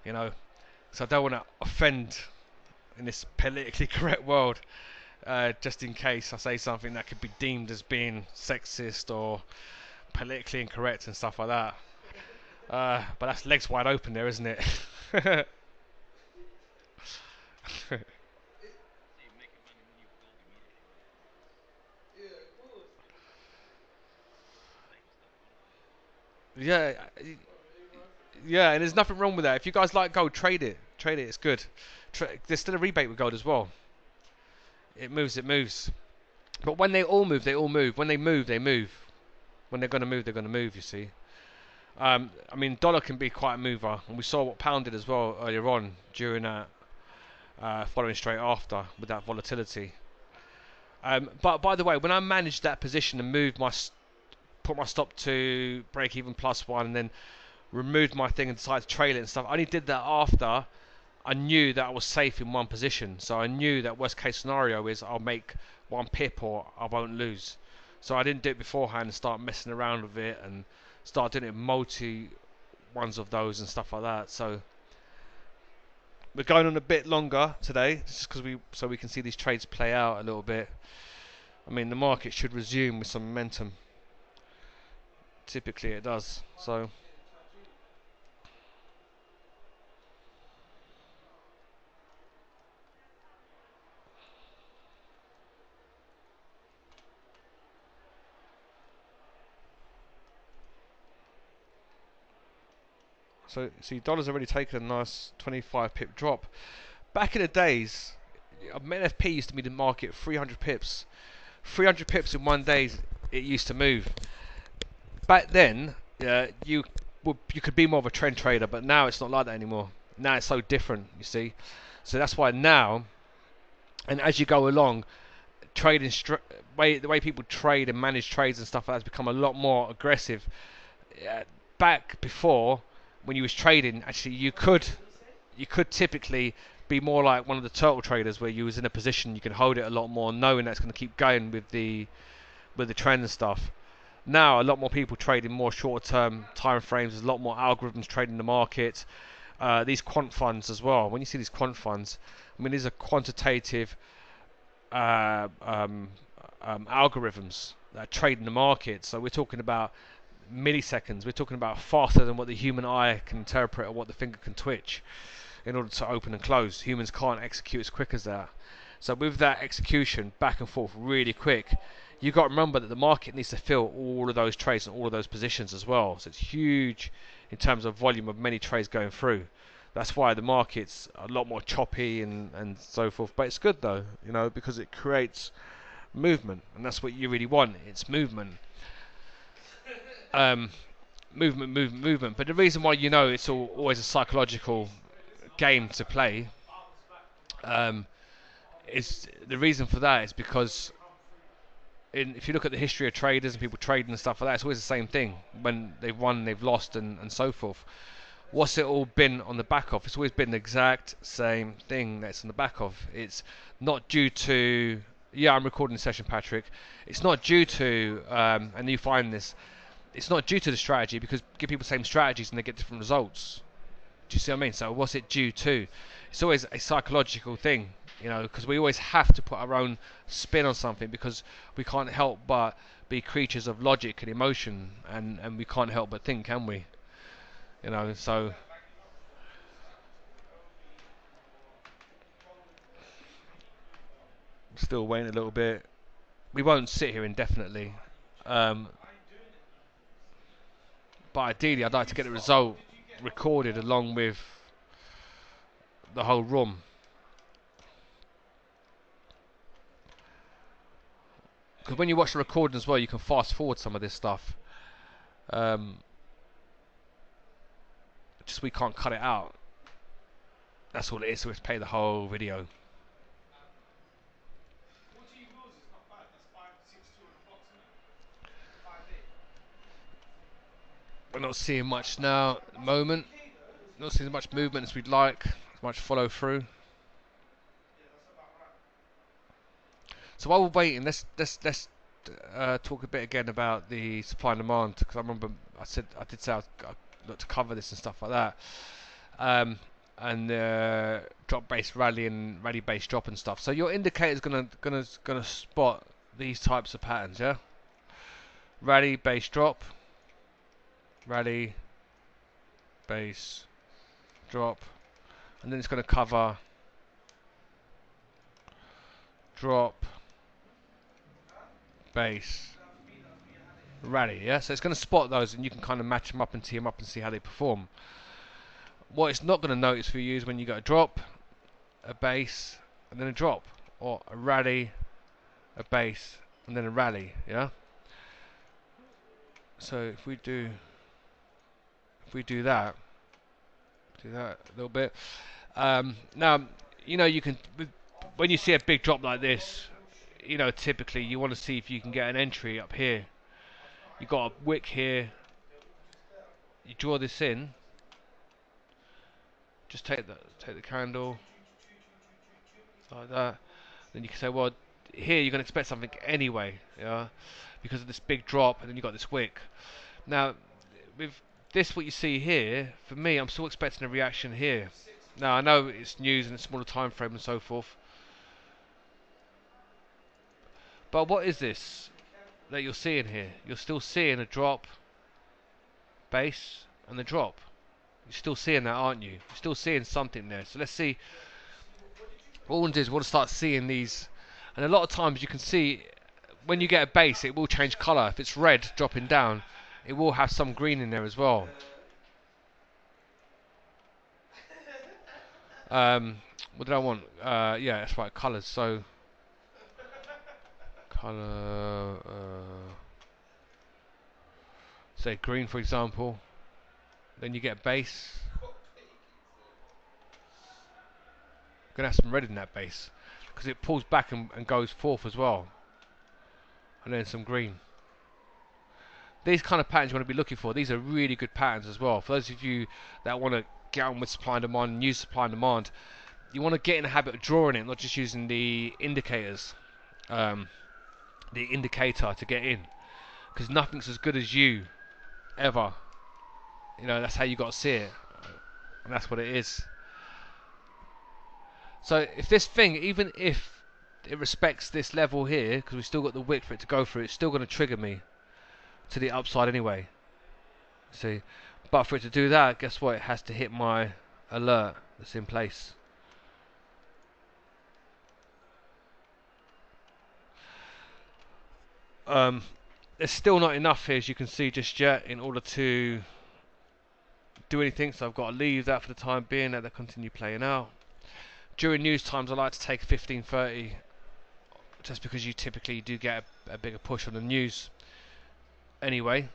because I don't want to offend in this politically correct world. Just in case I say something that could be deemed as being sexist or politically incorrect and stuff like that. But that's legs wide open there, isn't it? Yeah, and there's nothing wrong with that. If you guys like gold, trade it. Trade it. It's good. There's still a rebate with gold as well. It moves. It moves. But when they all move, they all move. When they move, they move. When they're going to move, they're going to move. You see. I mean, dollar can be quite a mover, and we saw what pound did as well earlier on during that, following straight after with that volatility. But by the way, when I managed that position and put my stop to break even +1, and then removed my thing and decided to trail it and stuff, I only did that after I knew that I was safe in one position. So I knew that worst case scenario is I'll make 1 pip or I won't lose. So I didn't do it beforehand and start messing around with it and start doing it multi ones of those and stuff like that. So we're going on a bit longer today, just because we can see these trades play out a little bit. I mean, the market should resume with some momentum. Typically, it does. So see, dollar's already taken a nice 25 pip drop. Back in the days, NFP used to be the market 300 pips. 300 pips in one day, it used to move. Back then, you could be more of a trend trader, but now it's not like that anymore. Now it's so different, you see. So that's why now, and as you go along, trading the way people trade and manage trades and stuff like that has become a lot more aggressive. Back before, when you was trading, actually you could typically be more like one of the turtle traders, where you was in a position you can hold it a lot more, knowing that's going to keep going with the trend and stuff. Now a lot more people trade in more short-term time frames. There's a lot more algorithms trading the market. These quant funds as well. When you see these quant funds, I mean, these are quantitative algorithms that trade in the market. So we're talking about milliseconds. We're talking about faster than what the human eye can interpret or what the finger can twitch in order to open and close. Humans can't execute as quick as that. So with that execution back and forth really quick, you've got to remember that the market needs to fill all of those trades and all of those positions as well. So it's huge in terms of volume of many trades going through. That's why the market's a lot more choppy and so forth. But it's good though, because it creates movement, and that's what you really want. It's movement. Movement. But the reason why it's always a psychological game to play, is the reason for that is because if you look at the history of traders and people trading and stuff like that, it's always the same thing. When they've won, they've lost, and so forth. What's it all been on the back of? It's always been the exact same thing that's on the back of. It's not due to... Yeah, I'm recording the session, Patrick. It's not due to... and you find this... It's not due to the strategy, because give people the same strategies and they get different results. Do you see what I mean? So what's it due to? It's always a psychological thing, because we always have to put our own spin on something, because we can't help but be creatures of logic and emotion, and we can't help but think, can we? So still waiting a little bit. We won't sit here indefinitely, but ideally I'd like to get the result recorded along with the whole room. Because when you watch the recording as well, you can fast forward some of this stuff. Just we can't cut it out. That's all it is. So we have to play the whole video. We're not seeing much now at the moment. Not seeing as much movement as we'd like. As much follow through. So while we're waiting, let's talk a bit again about the supply and demand, because I remember I did say I'd look to cover this and stuff like that. And drop-based rally and rally-based drop and stuff. So your indicator's gonna spot these types of patterns, yeah. Rally-based drop, rally, base, drop, and then it's gonna cover drop, base, rally. Yeah. So it's gonna spot those, and you can kind of match them up and tee them up and see how they perform. What it's not going to notice for you is when you got a drop, a base, and then a drop, or a rally, a base, and then a rally. Yeah. So if we do that a little bit. Now you can, when you see a big drop like this, typically you want to see if you can get an entry up here. You got a wick here. You draw this in. Just take the candle like that. Then you can say, well, here you're going to expect something anyway, yeah, because of this big drop, and then you got this wick. Now, with this, what you see here, for me, I'm still expecting a reaction here. Now, I know it's news and a smaller time frame and so forth, but what is this that you're seeing here? You're still seeing a drop, base, and the drop. You're still seeing that, aren't you? You're still seeing something there. So let's see. What we want to do is we want to start seeing these, and a lot of times you can see when you get a base, it will change colour. If it's red dropping down, it will have some green in there as well. What did I want? Yeah, that's right, colours. So colour, say green for example. Then you get base. Gonna have some red in that base because it pulls back and goes forth as well, and then some green. These kind of patterns you want to be looking for. These are really good patterns as well. For those of you that want to get on with supply and demand and use supply and demand, you want to get in the habit of drawing it, not just using the indicators, the indicator to get in, because nothing's as good as you ever. You know, that's how you got to see it, and that's what it is. So if this thing, even if it respects this level here, because we've still got the wick for it to go through, it's still going to trigger me to the upside anyway. See, but for it to do that, guess what? It has to hit my alert that's in place. There's still not enough here, as you can see, just yet, in order to do anything. So I've got to leave that for the time being. Let that continue playing out. During news times, I like to take 15-30, just because you typically do get a bigger push on the news. Anyway.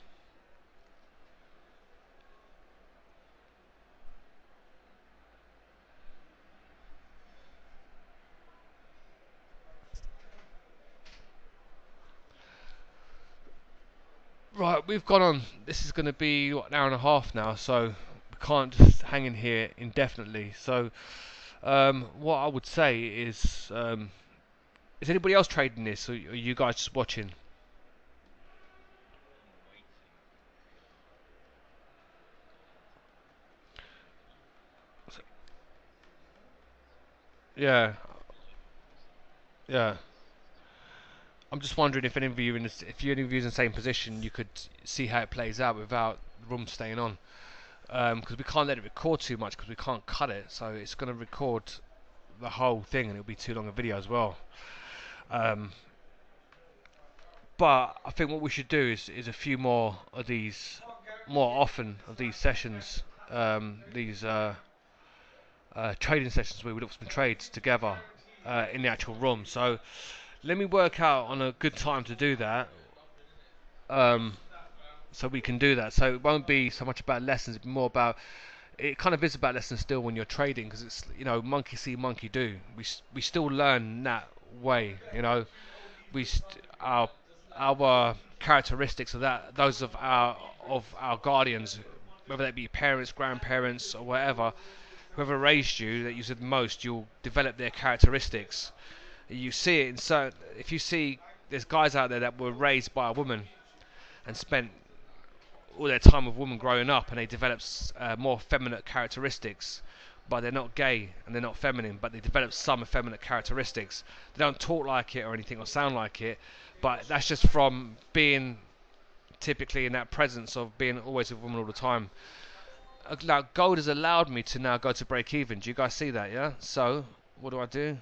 Right, we've gone on. This is going to be what, an hour and a half now, so we can't just hang in here indefinitely. So, what I would say is anybody else trading this, or are you guys just watching? Yeah, yeah. I'm just wondering if any of you, if you any of you in the same position, you could see how it plays out without the room staying on. Because we can't let it record too much because we can't cut it, so it's going to record the whole thing and it'll be too long a video as well. But I think what we should do is a few more of these, more often of these sessions, these trading sessions where we look for some trades together in the actual room. So let me work out on a good time to do that. So we can do that. So it won't be so much about lessons, it'll be more about, it kind of is about lessons still when you're trading, because it's, you know, monkey see, monkey do. We still learn that way, you know. Our characteristics of that, those of our guardians, whether that be parents, grandparents, or whatever, whoever raised you, that you said most, you'll develop their characteristics. You see it in certain. If you see, there's guys out there that were raised by a woman and spent all their time with women growing up, and they develop more feminine characteristics, but they're not gay and they're not feminine, but they develop some effeminate characteristics. They don't talk like it or anything or sound like it, but that's just from being typically in that presence of being always with women all the time. Now gold has allowed me to now go to break even. Do you guys see that? Yeah. So what do I do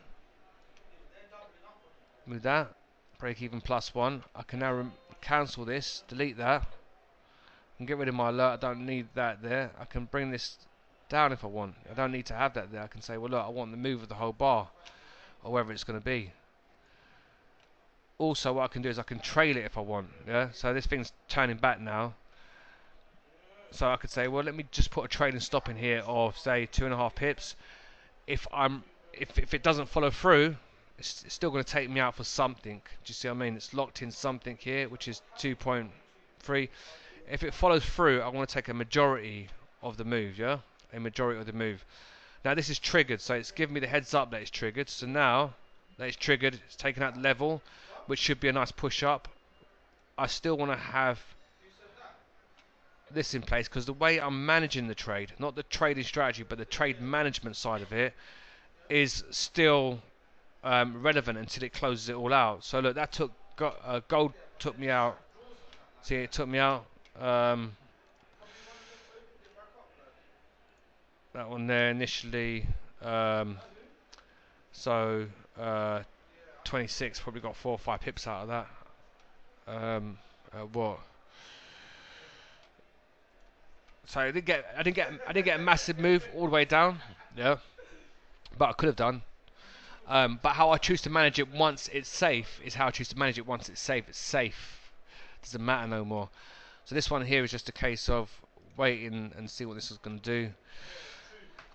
with that? Break even +1. I can now cancel this, delete that, and get rid of my alert. I don't need that there. I can bring this down if I want. I don't need to have that there. I can say, well, look, I want the move of the whole bar, or wherever it's going to be. Also, what I can do is I can trail it if I want. Yeah. So this thing's turning back now. So I could say, well, let me just put a trailing stop in here of say 2.5 pips. If it doesn't follow through, it's still going to take me out for something. Do you see what I mean? It's locked in something here, which is 2.3. If it follows through, I want to take a majority of the move. Yeah, a majority of the move. Now this is triggered, so it's giving me the heads up that it's triggered. So now that it's triggered, it's taken out the level, which should be a nice push up. I still want to have this in place because the way I'm managing the trade, not the trading strategy, but the trade management side of it, is still relevant until it closes it all out. So look, that took gold took me out. See, it took me out. That one there initially. So 26 probably got 4 or 5 pips out of that. What? So I didn't get a massive move all the way down. Yeah, but I could have done. But how I choose to manage it once it's safe is how I choose to manage it once it's safe. It's safe. Doesn't matter no more. So this one here is just a case of waiting and see what this is going to do.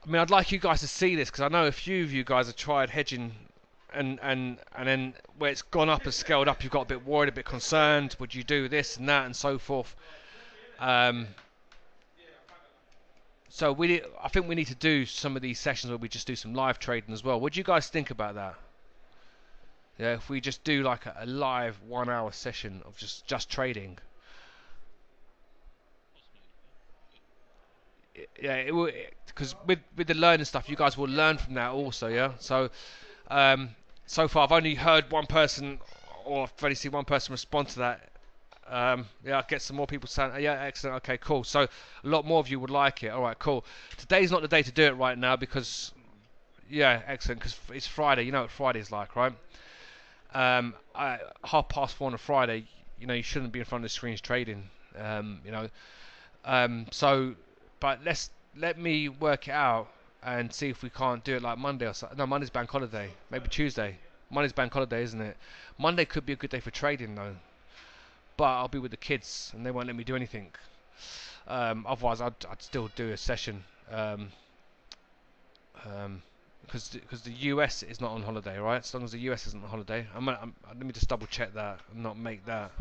I mean, I'd like you guys to see this because I know a few of you guys have tried hedging, and then where it's gone up and scaled up, you've got a bit worried, a bit concerned. Would you do this and that and so forth? So I think we need to do some of these sessions where we just do some live trading as well. What do you guys think about that? Yeah, if we just do like a live 1 hour session of just trading. Yeah, it will, because with the learning stuff, you guys will learn from that also. Yeah. So so far I've only heard one person, or I've only seen one person respond to that. Yeah, I'll get some more people saying, yeah, excellent, okay, cool. So a lot more of you would like it. All right, cool. Today's not the day to do it right now because, yeah, excellent, because it's Friday. You know what Friday's like, right? 4:30 on a Friday, you know, you shouldn't be in front of the screens trading. You know, so, but let me work it out and see if we can't do it like Monday or so. No, Monday's bank holiday. Maybe Tuesday. Monday's bank holiday, isn't it? Monday could be a good day for trading though. But I'll be with the kids and they won't let me do anything. Otherwise, I'd still do a session because the US is not on holiday, right? As long as the US isn't on holiday, let me just double check that and not make that.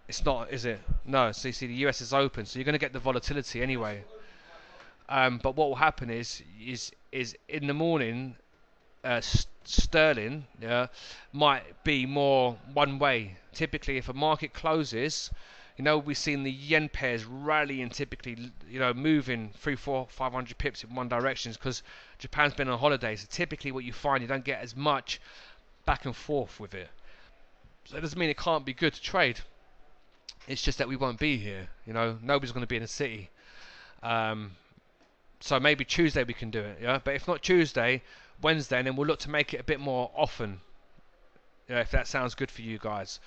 It's not, is it? No. So you see, the US is open, so you're going to get the volatility anyway. But what will happen is in the morning, sterling might be more one way. Typically, if a market closes, you know, we've seen the yen pairs rallying, typically, you know, moving 300, 400, 500 pips in one direction because Japan's been on holiday. So typically what you find, you don't get as much back and forth with it. So it doesn't mean it can't be good to trade. It's just that we won't be here. You know, nobody's going to be in the city. So maybe Tuesday we can do it, yeah. But if not Tuesday, Wednesday, and then we'll look to make it a bit more often. Yeah, if that sounds good for you guys.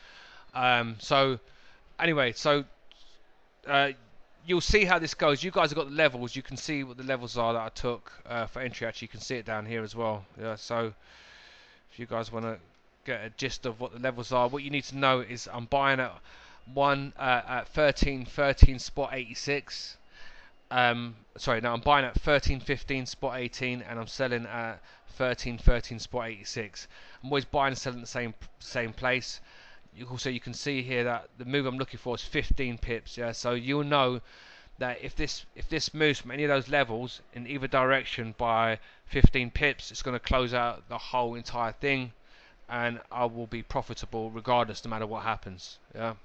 So anyway, so you'll see how this goes. You guys have got the levels. You can see what the levels are that I took for entry. Actually, you can see it down here as well. Yeah. So if you guys want to get a gist of what the levels are, what you need to know is I'm buying at 13.13 spot 86. Sorry, no, I'm buying at 13.15 spot 18, and I'm selling at 13.13 spot 86. I'm always buying and selling at the same place. You can see here that the move I'm looking for is 15 pips. Yeah, so you'll know that if this moves from any of those levels in either direction by 15 pips, it's going to close out the whole entire thing, and I will be profitable regardless, no matter what happens. Yeah.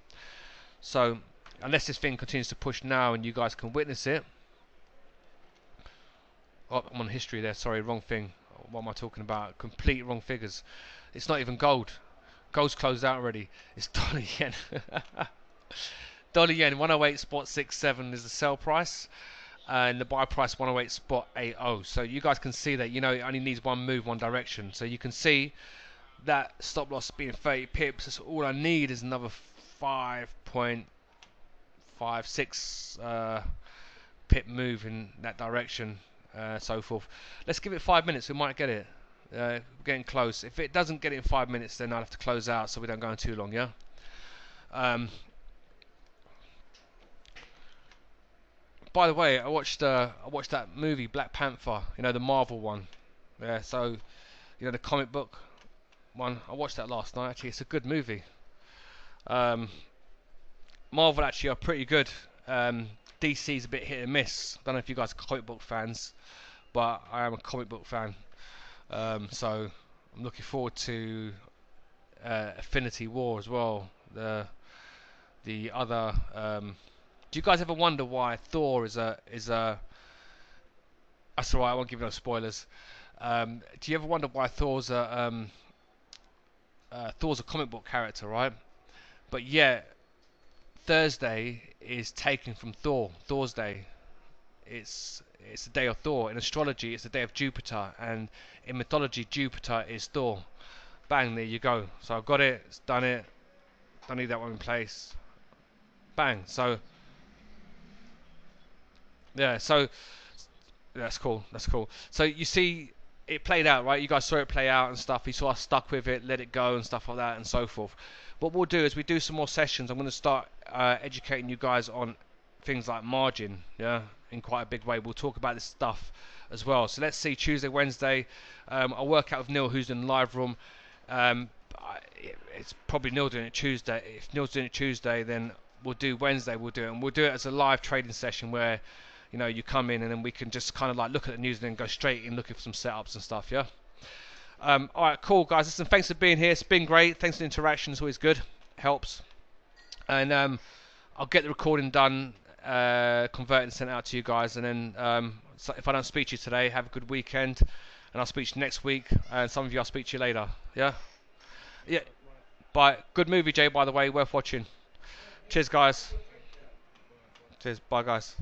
So unless this thing continues to push now and you guys can witness it. Oh, I'm on history there, sorry, wrong thing. What am I talking about? Complete wrong figures. It's not even gold. Gold's closed out already. It's dollar yen. Dollar yen 108 spot 67 is the sell price, and the buy price 108 spot 80. So you guys can see that, you know, it only needs one move one direction. So you can see that stop loss being 30 pips. That's all I need is another 5.56 pip move in that direction, so forth. Let's give it 5 minutes. We might get it. We're getting close. If it doesn't get it in 5 minutes, then I'll have to close out so we don't go on too long. Yeah. By the way, I watched that movie Black Panther. You know, the Marvel one. Yeah. So, you know, the comic book one. I watched that last night. Actually, it's a good movie. Marvel actually are pretty good. DC's a bit hit and miss. Don't know if you guys are comic book fans, but I am a comic book fan. So I'm looking forward to Infinity War as well. The other. Do you guys ever wonder why Thor is a? That's alright. I won't give you no spoilers. Do you ever wonder why Thor's a comic book character, right? But yet Thursday is taken from Thor's Day. It's the day of Thor. In astrology, it's the day of Jupiter, and in mythology, Jupiter is Thor. Bang, there you go. So I've got it. It's done it. Don't need that one in place. Bang. So yeah. So that's cool. That's cool. So you see, it played out, right? You guys saw it play out and stuff. You saw us stuck with it, let it go and stuff like that, and so forth. What we'll do is we do some more sessions. I'm going to start educating you guys on things like margin, yeah, in quite a big way. We'll talk about this stuff as well. So let's see, Tuesday, Wednesday. I'll work out with Neil, who's in the live room. Um, it's probably Neil doing it Tuesday. If Neil's doing it Tuesday, then we'll do Wednesday. We'll do it, and we'll do it as a live trading session where, you know, you come in and then we can just kind of like look at the news and then go straight in looking for some setups and stuff. Yeah. All right, cool, guys. Listen, thanks for being here. It's been great. Thanks for the interaction. It's always good. Helps. And I'll get the recording done, convert and sent out to you guys. And then so if I don't speak to you today, have a good weekend. And I'll speak to you next week. And some of you, I'll speak to you later. Yeah? Yeah. Bye. Good movie, Jay, by the way. Worth watching. Cheers, guys. Cheers. Bye, guys.